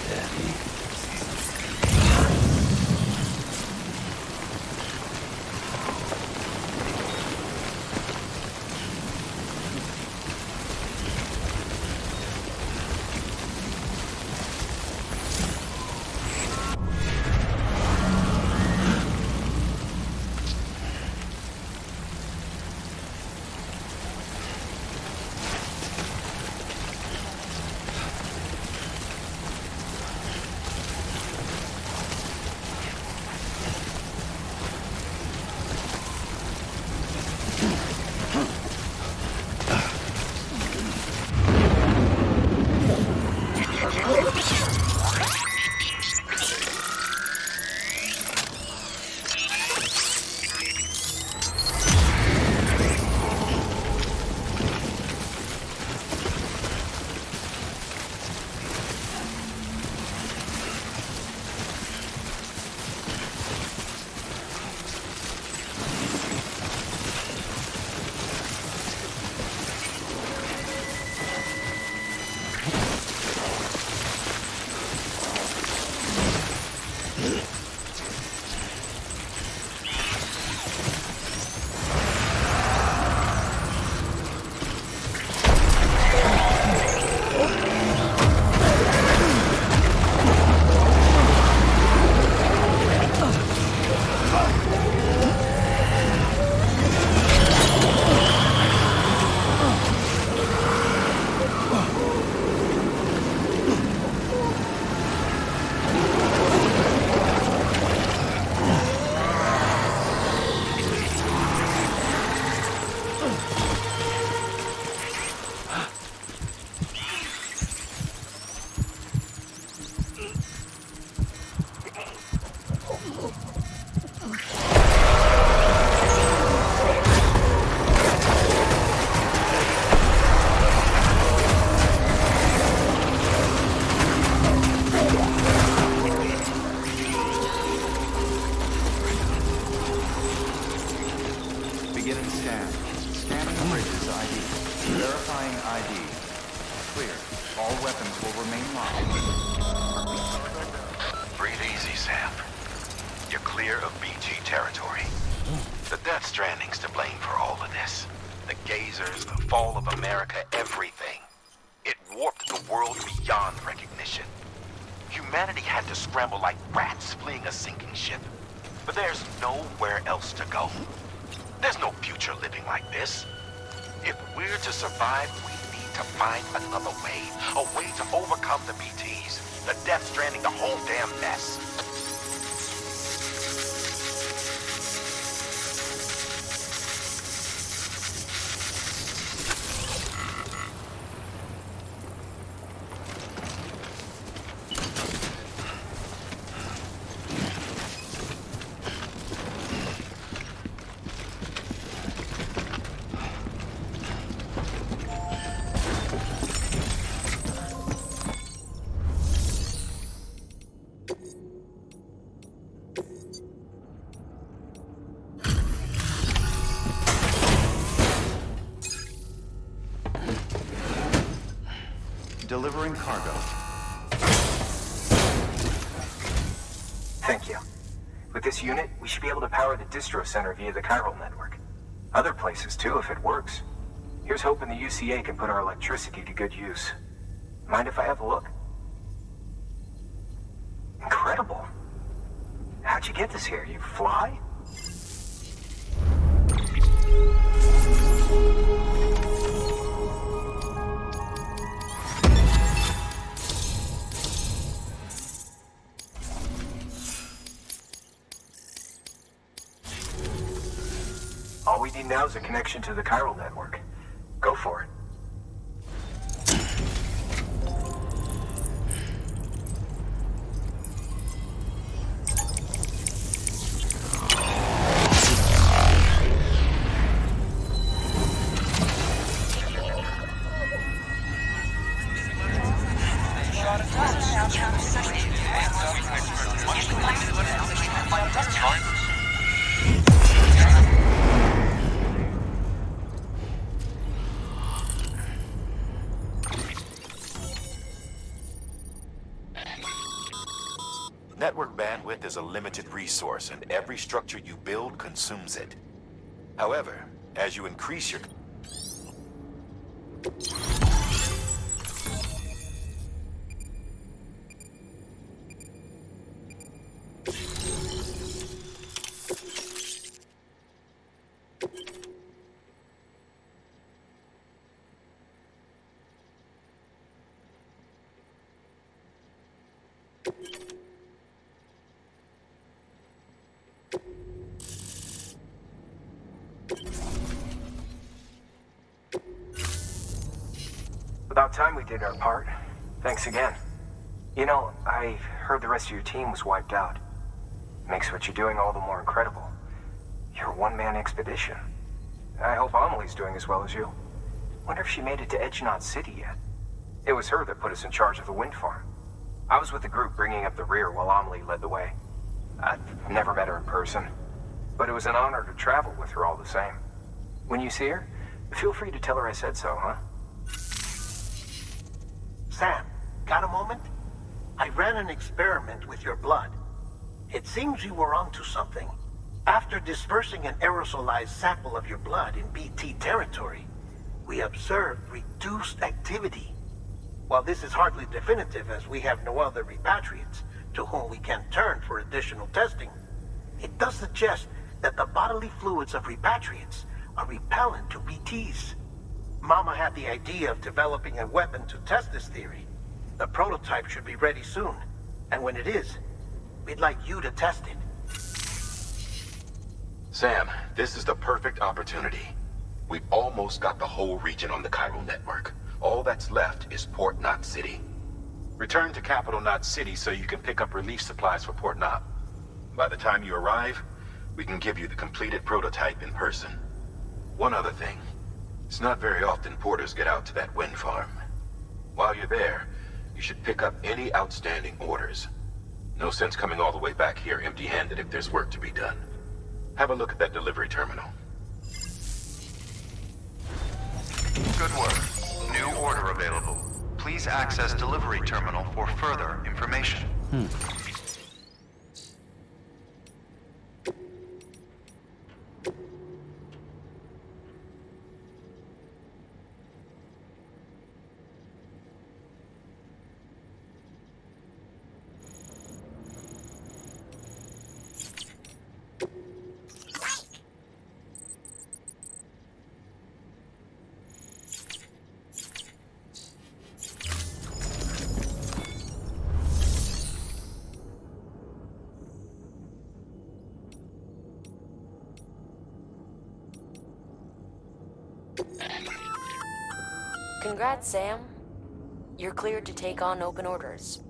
Steady. Beginning scan. Scanning bridges ID. Verifying ID. Clear. All weapons will remain locked. Breathe easy, Sam. You're clear of BT territory. The Death Stranding's to blame for all of this. The gazers, the fall of America, everything. It warped the world beyond recognition. Humanity had to scramble like rats fleeing a sinking ship. But there's nowhere else to go. There's no future living like this. If we're to survive, we need to find another way. A way to overcome the BTs. The Death Stranding, the whole damn mess. Delivering cargo. Thank you. With this unit, we should be able to power the distro center via the chiral network. Other places too, if it works. Here's hoping the UCA can put our electricity to good use. Mind if I have a look? Incredible. How'd you get this here? You fly? All we need now is a connection to the chiral network. Go for it. Network bandwidth is a limited resource, and every structure you build consumes it. However, as you increase your... About time we did our part. Thanks again. You know, I heard the rest of your team was wiped out. Makes what you're doing all the more incredible. You're a one-man expedition. I hope Amelie's doing as well as you. Wonder if she made it to Edgenot City yet. It was her that put us in charge of the wind farm. I was with the group bringing up the rear while Amelie led the way. I've never met her in person, but it was an honor to travel with her all the same. When you see her, feel free to tell her I said so, huh? Sam, got a moment? I ran an experiment with your blood. It seems you were onto something. After dispersing an aerosolized sample of your blood in BT territory, we observed reduced activity. While this is hardly definitive as we have no other repatriates to whom we can turn for additional testing, it does suggest that the bodily fluids of repatriates are repellent to BTs. Mama had the idea of developing a weapon to test this theory. The prototype should be ready soon, and when it is, we'd like you to test it. Sam, this is the perfect opportunity. We've almost got the whole region on the chiral network. All that's left is Port Knot City. Return to Capital Knot City so you can pick up relief supplies for Port Knot. By the time you arrive, we can give you the completed prototype in person. One other thing. It's not very often porters get out to that wind farm. While you're there, you should pick up any outstanding orders. No sense coming all the way back here empty-handed if there's work to be done. Have a look at that delivery terminal. Good work. New order available. Please access delivery terminal for further information. Congrats, Sam. You're cleared to take on open orders.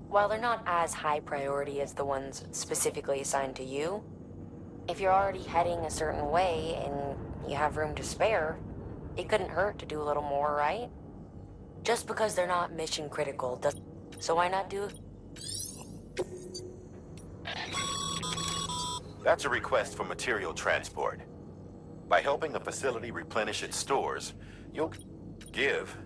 While they're not as high priority as the ones specifically assigned to you, if you're already heading a certain way and you have room to spare, it couldn't hurt to do a little more, right? Just because they're not mission critical doesn't... So why not do... That's a request for material transport. By helping the facility replenish its stores, you'll give.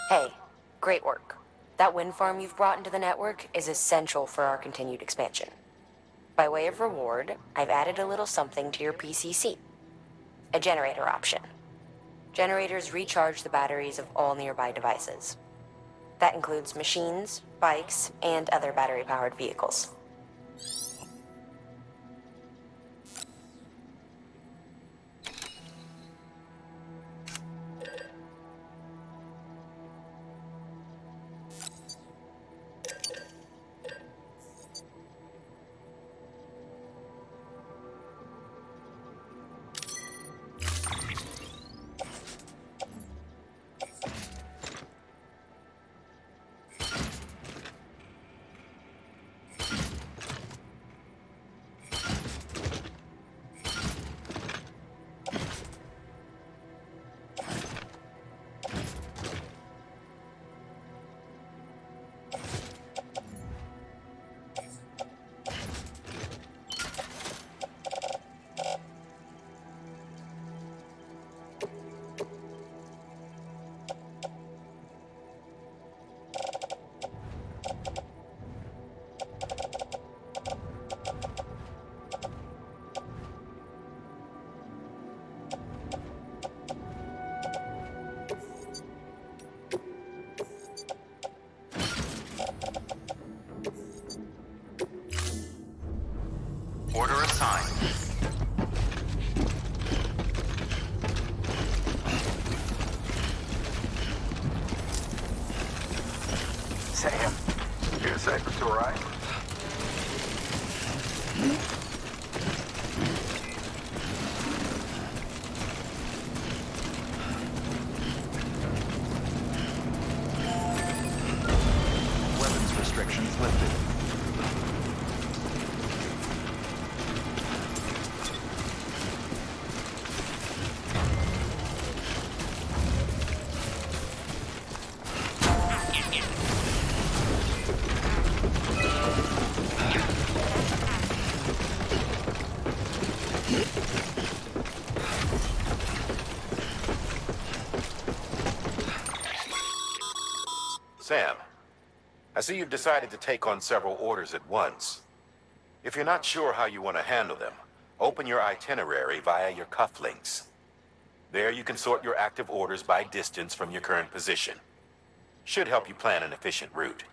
Hey, great work. That wind farm you've brought into the network is essential for our continued expansion. By way of reward, I've added a little something to your PCC. A generator option. Generators recharge the batteries of all nearby devices. That includes machines, bikes, and other battery-powered vehicles. Sam, I see you've decided to take on several orders at once. If you're not sure how you want to handle them, open your itinerary via your cufflinks. There you can sort your active orders by distance from your current position. Should help you plan an efficient route.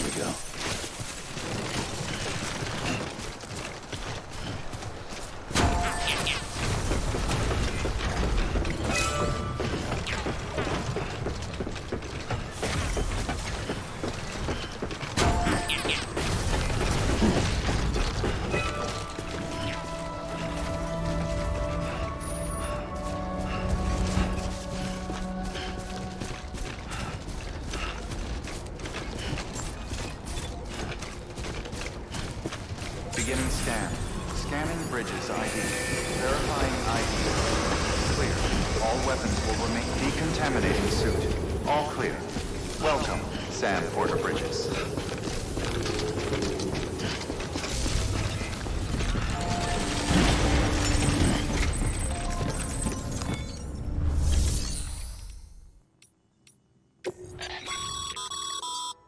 we go. Beginning scan. Scanning bridges ID. Verifying ID. Clear. All weapons will remain decontaminating suit. All clear. Welcome, Sam Porter Bridges.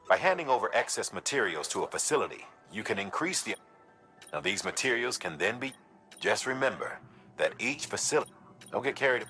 By handing over excess materials to a facility, you can increase the... Now these materials can then be... Just remember that each facility... Don't get carried...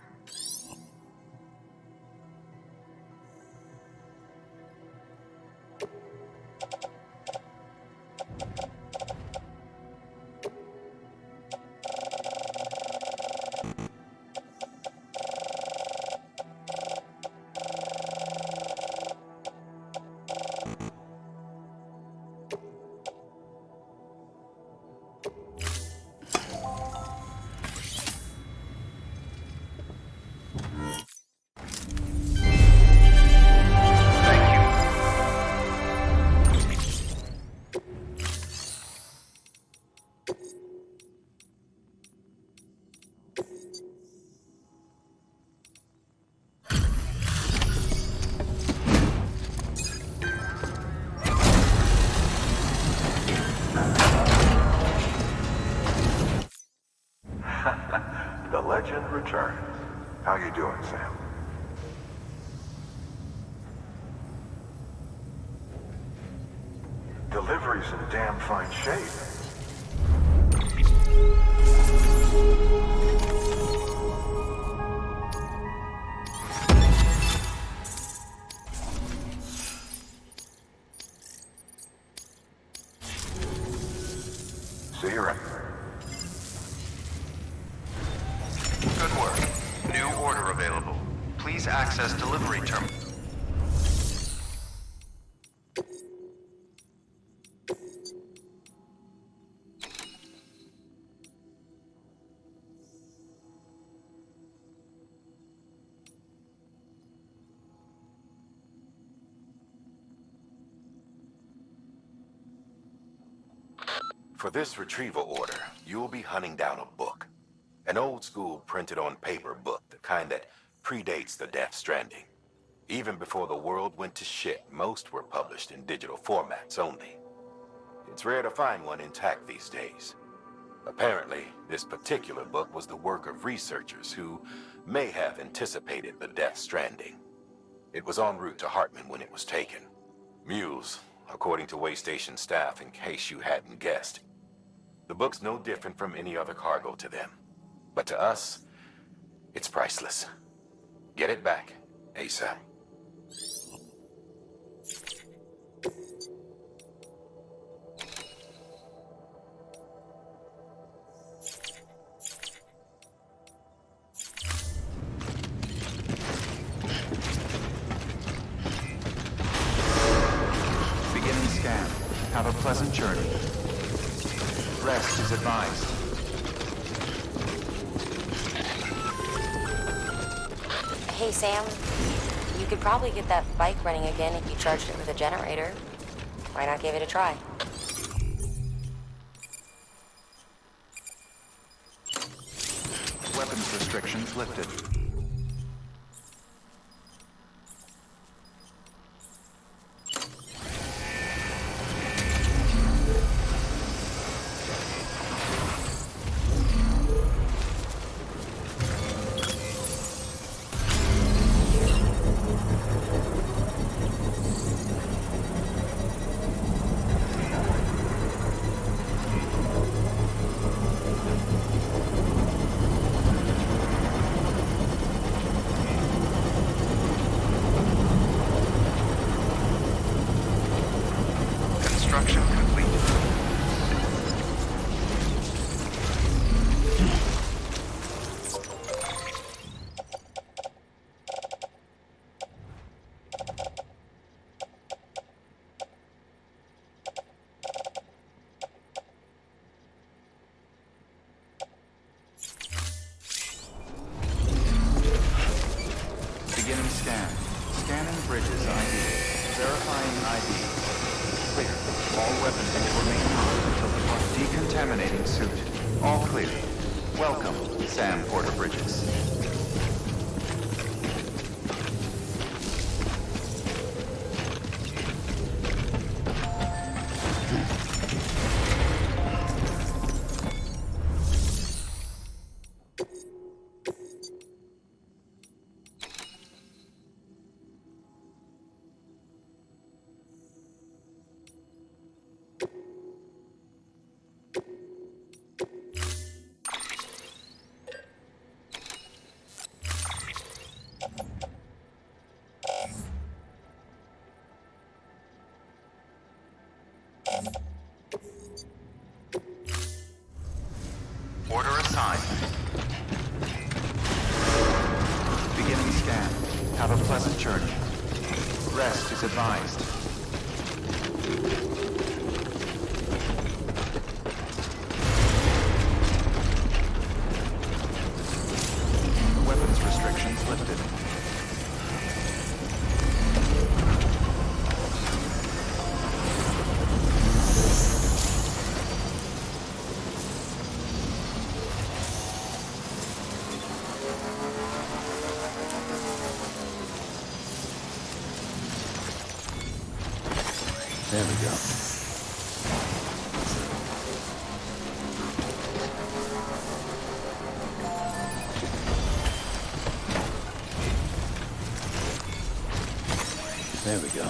The legend returns. How you doing, Sam? Delivery's in damn fine shape. See you around. Good work. New order available. Please access delivery terminal. For this retrieval order, you'll be hunting down a book. An old-school printed-on-paper book, the kind that predates the Death Stranding. Even before the world went to shit, most were published in digital formats only. It's rare to find one intact these days. Apparently, this particular book was the work of researchers who may have anticipated the Death Stranding. It was en route to Hartman when it was taken. Mules, according to Waystation staff, in case you hadn't guessed. The book's no different from any other cargo to them. But to us, it's priceless. Get it back, ASAP. Beginning scan. Have a pleasant journey. Rest is advised. Hey, Sam. You could probably get that bike running again if you charged it with a generator. Why not give it a try? Weapons restrictions lifted. Beginning scan. Scanning bridges ID. Verifying ID. Clear. All weapons will remain on until the decontaminating suit. All clear. Welcome, Sam Porter Bridges. Order assigned. Beginning scan. Have a pleasant journey. Rest is advised. Weapons restrictions lifted. There we go. There we go.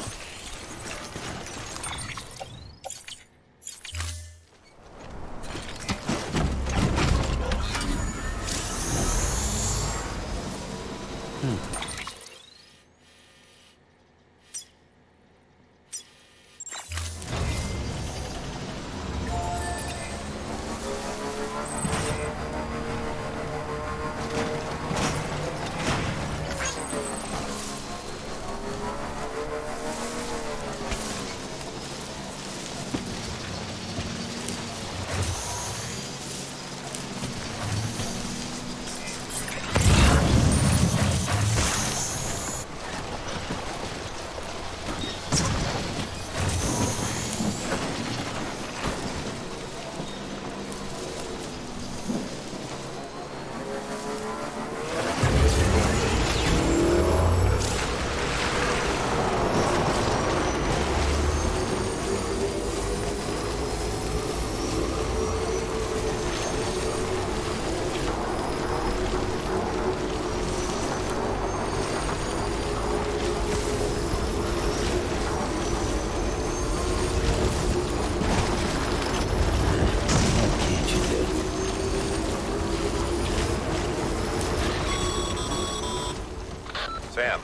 Sam,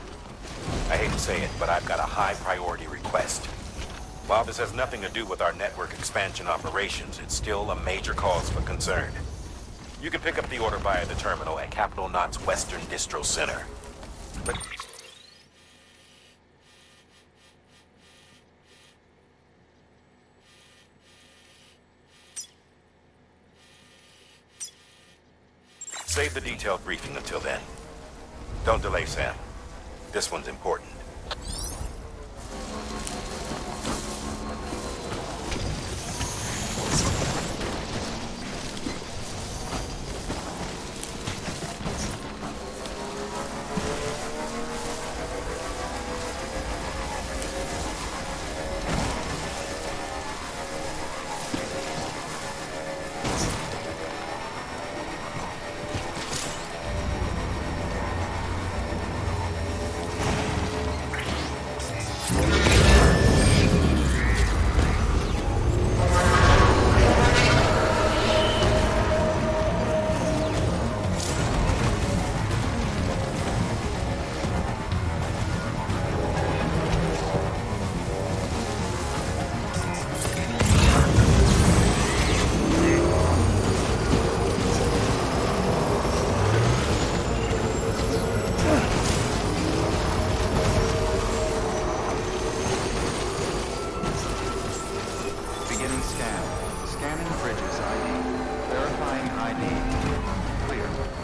I hate to say it, but I've got a high priority request. While this has nothing to do with our network expansion operations, it's still a major cause for concern. You can pick up the order via the terminal at Capital Knot's Western Distro Center. But save the detailed briefing until then. Don't delay, Sam. This one's important.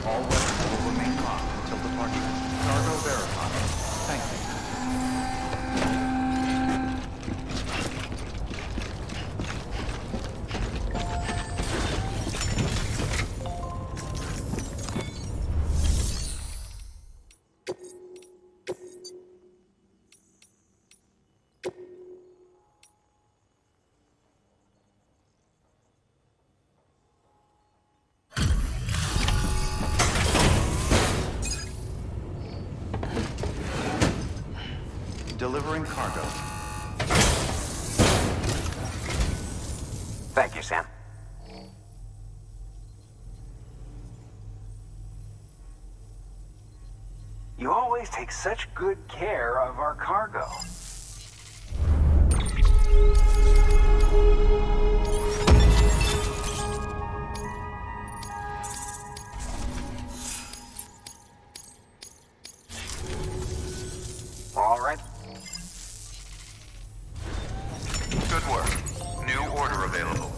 All weapons will remain locked until departure. Cargo verified. Thank you. Delivering cargo. Thank you, Sam. You always take such good care of our cargo. All right. Good work. New order available.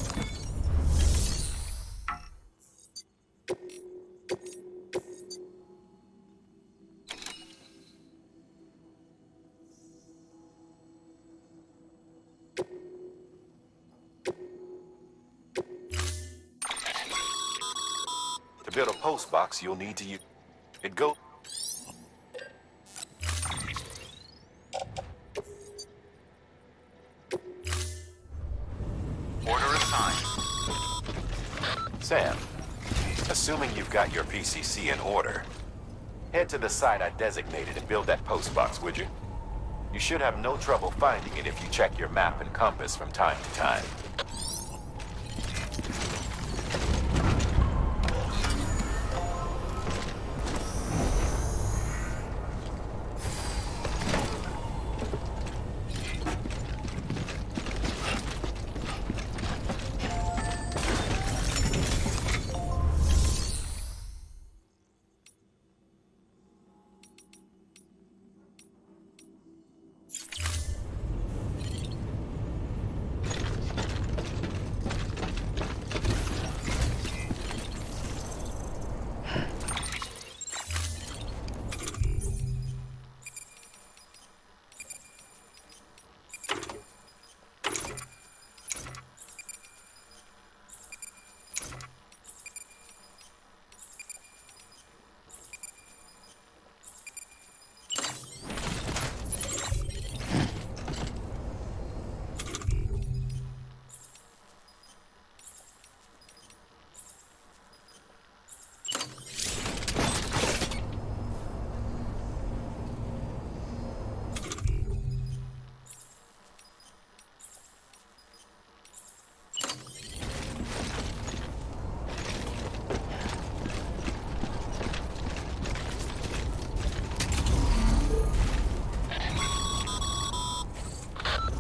To build a post box, you'll need to use it. Go. Order assigned. Sam, assuming you've got your PCC in order, head to the site I designated and build that post box, would you? You should have no trouble finding it if you check your map and compass from time to time.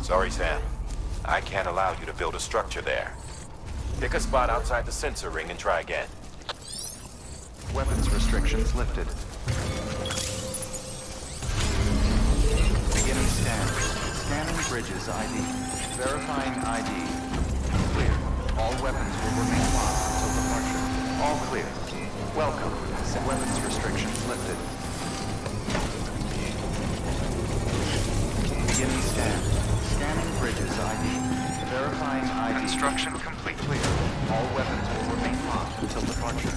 Sorry, Sam. I can't allow you to build a structure there. Pick a spot outside the sensor ring and try again. Weapons restrictions lifted. Beginning scan. Scanning bridges ID. Verifying ID. Clear. All weapons will remain locked until departure. All clear. Welcome. Weapons restrictions lifted. Beginning scan. Scanning bridges ID. Verifying ID. Construction complete. Clear. All weapons will remain locked until departure.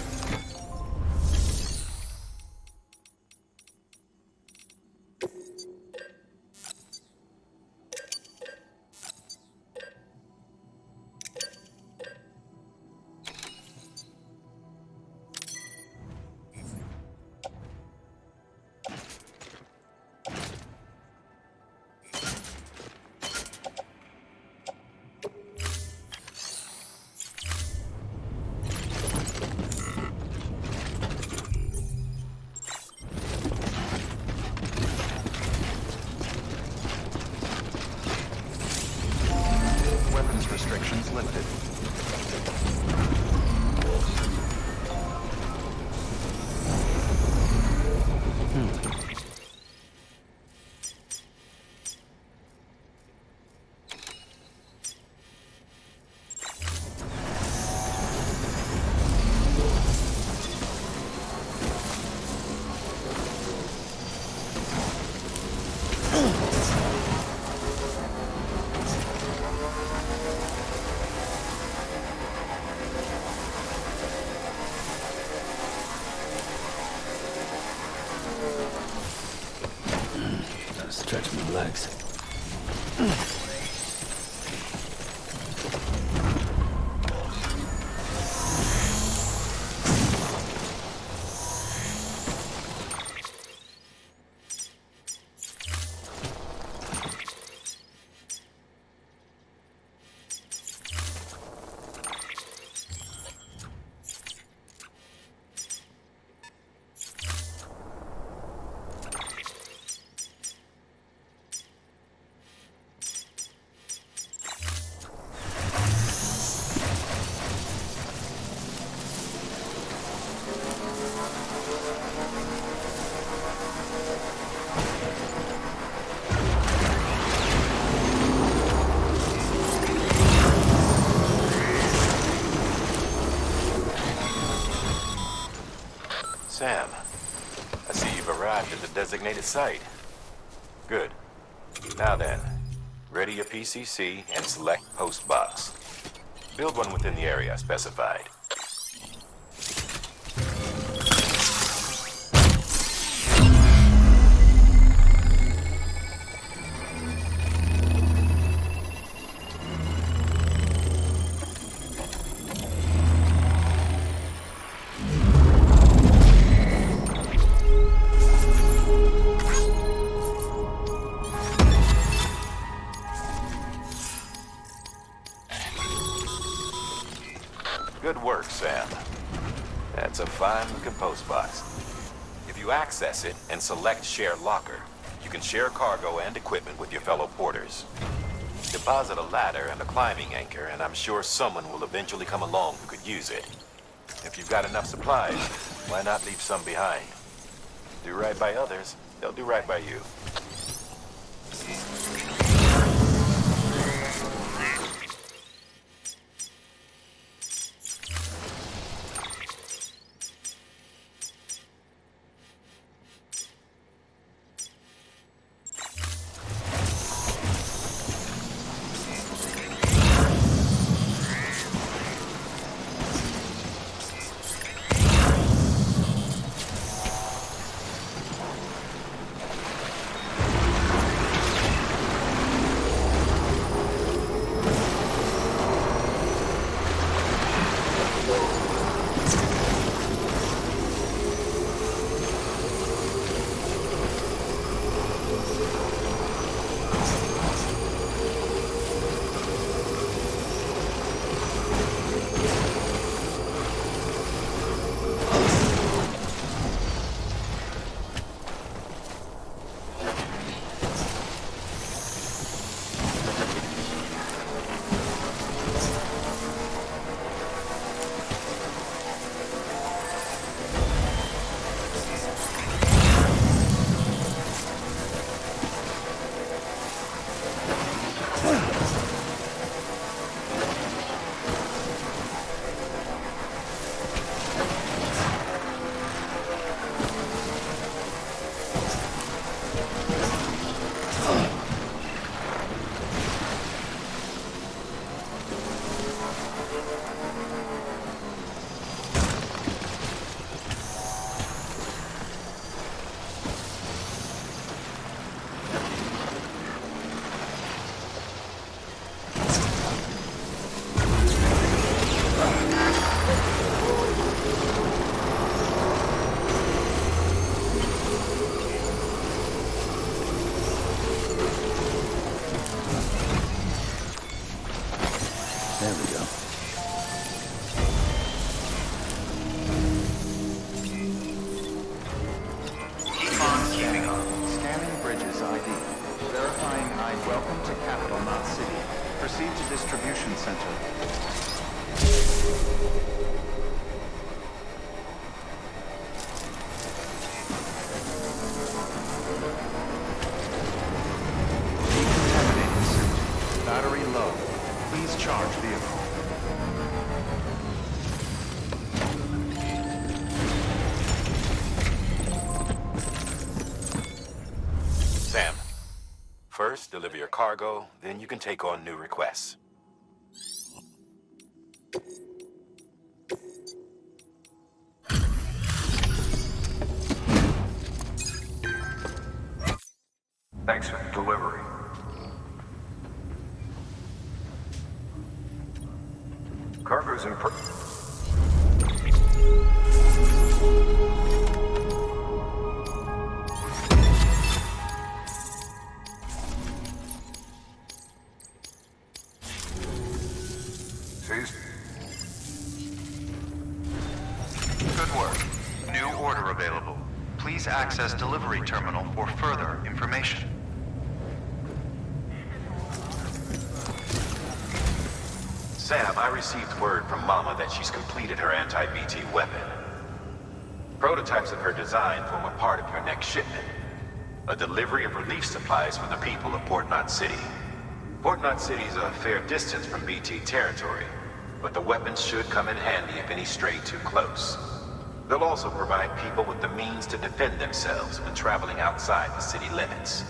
stretch my legs. Sam, I see you've arrived at the designated site. Good. Now then, ready your PCC and select post box. Build one within the area specified. Good work, Sam. That's a fine-looking post box. If you access it and select Share Locker, you can share cargo and equipment with your fellow porters. Deposit a ladder and a climbing anchor, and I'm sure someone will eventually come along who could use it. If you've got enough supplies, why not leave some behind? Do right by others, they'll do right by you. There we go. Keeping on. Scanning Bridges ID. Verifying ID. Welcome to Capital Knot City. Proceed to distribution center. Decontaminating suit. Battery low. Please charge vehicle. Sam, first deliver your cargo, then you can take on new requests. Thanks for the delivery. Cargo's in Seized. Good work. New order available. Please access delivery terminal for further information. Sam, I received word from Mama that she's completed her anti-BT weapon. Prototypes of her design form a part of your next shipment. A delivery of relief supplies for the people of Port Knot City. Port Knot City is a fair distance from BT territory, but the weapons should come in handy if any stray too close. They'll also provide people with the means to defend themselves when traveling outside the city limits.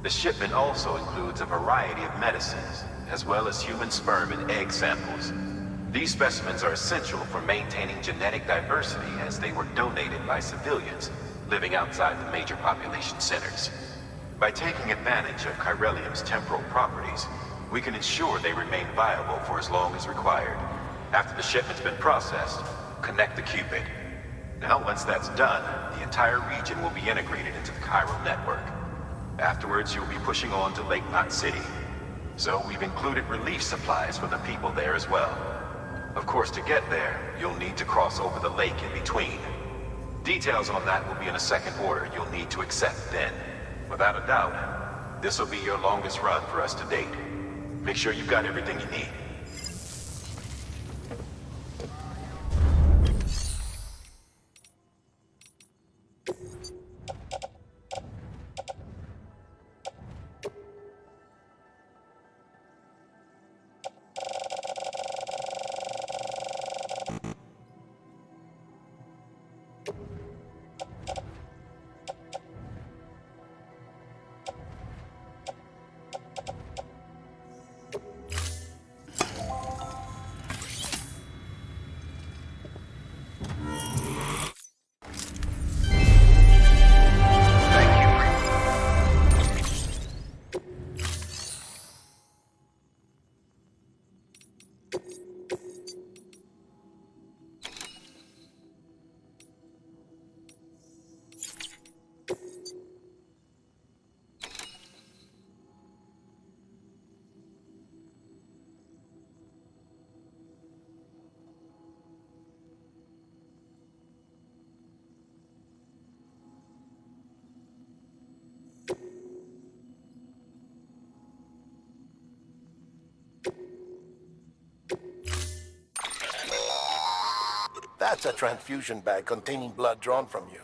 The shipment also includes a variety of medicines, as well as human sperm and egg samples. These specimens are essential for maintaining genetic diversity as they were donated by civilians living outside the major population centers. By taking advantage of chiralium's temporal properties, we can ensure they remain viable for as long as required. After the shipment's been processed, connect the Cupid. Now, once that's done, the entire region will be integrated into the chiral network. Afterwards, you'll be pushing on to Lake Knot City. So we've included relief supplies for the people there as well. Of course, to get there, you'll need to cross over the lake in between. Details on that will be in a second order you'll need to accept then. Without a doubt, this will be your longest run for us to date. Make sure you've got everything you need. That's a transfusion bag containing blood drawn from you.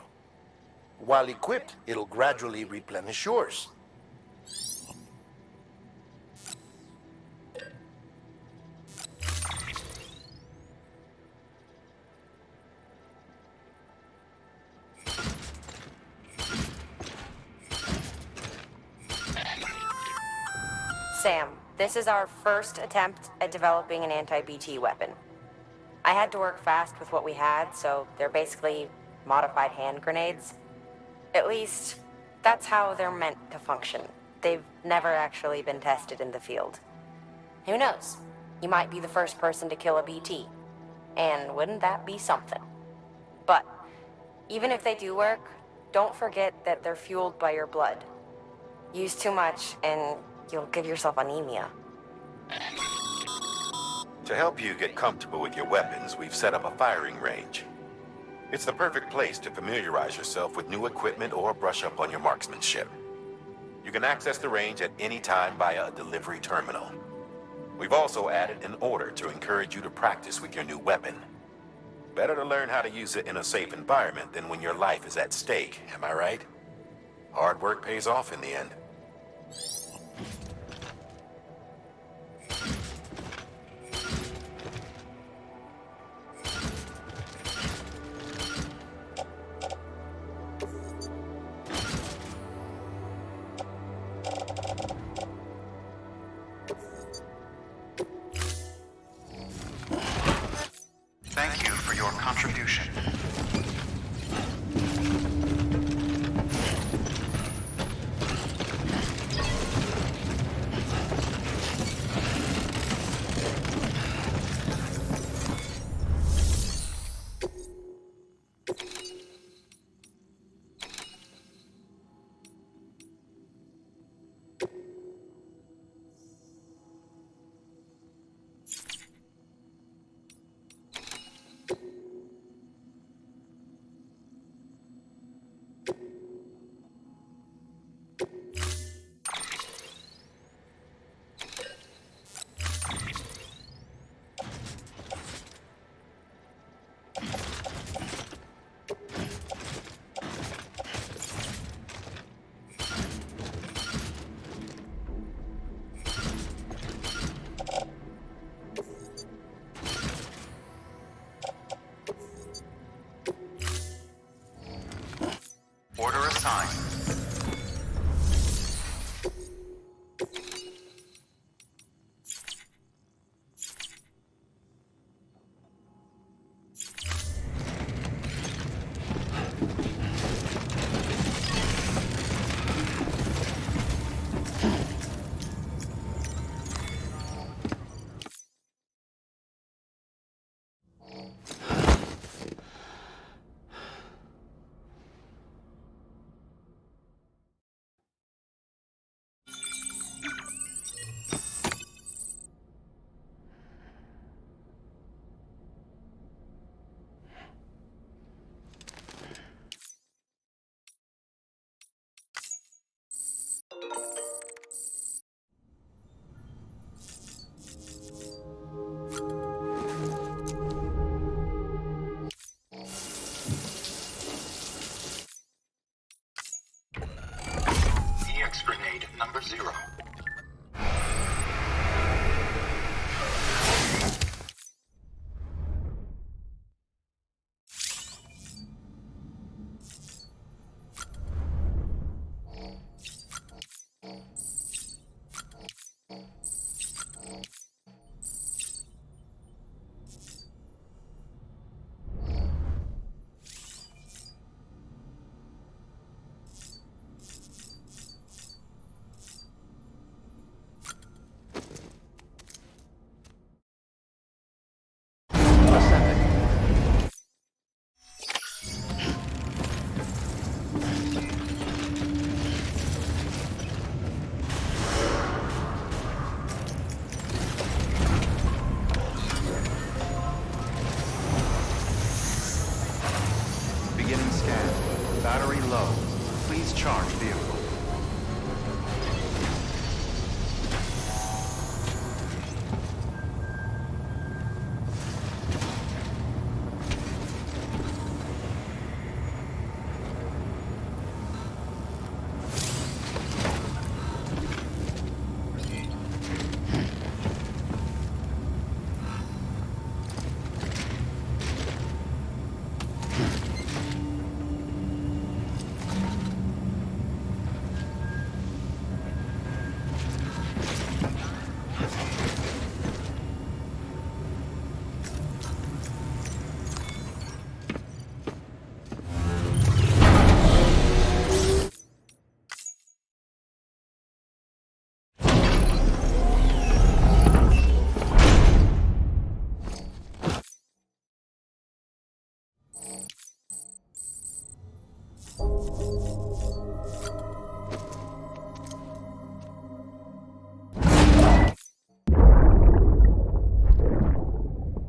While equipped, it'll gradually replenish yours. Sam, this is our first attempt at developing an anti-BT weapon. I had to work fast with what we had, so they're basically modified hand grenades. At least, that's how they're meant to function. They've never actually been tested in the field. Who knows? You might be the first person to kill a BT. And wouldn't that be something? But, even if they do work, don't forget that they're fueled by your blood. Use too much, and you'll give yourself anemia. To help you get comfortable with your weapons, we've set up a firing range. It's the perfect place to familiarize yourself with new equipment or brush up on your marksmanship. You can access the range at any time via a delivery terminal. We've also added an order to encourage you to practice with your new weapon. Better to learn how to use it in a safe environment than when your life is at stake, am I right? Hard work pays off in the end. Thank you for your contribution. EX grenade number 0. Beginning scan. Battery low. Please charge vehicle.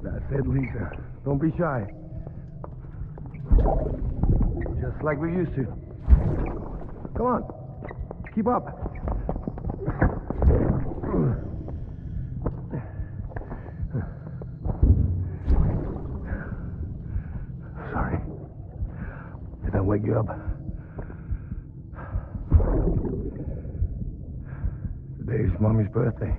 That's it, Lisa. Don't be shy. Just like we used to. Come on. Keep up. Sorry. Did I wake you up? Today's Mommy's birthday.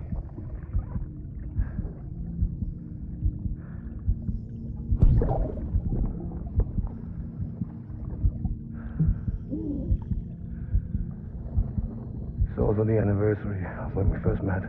It's also the anniversary of when we first met.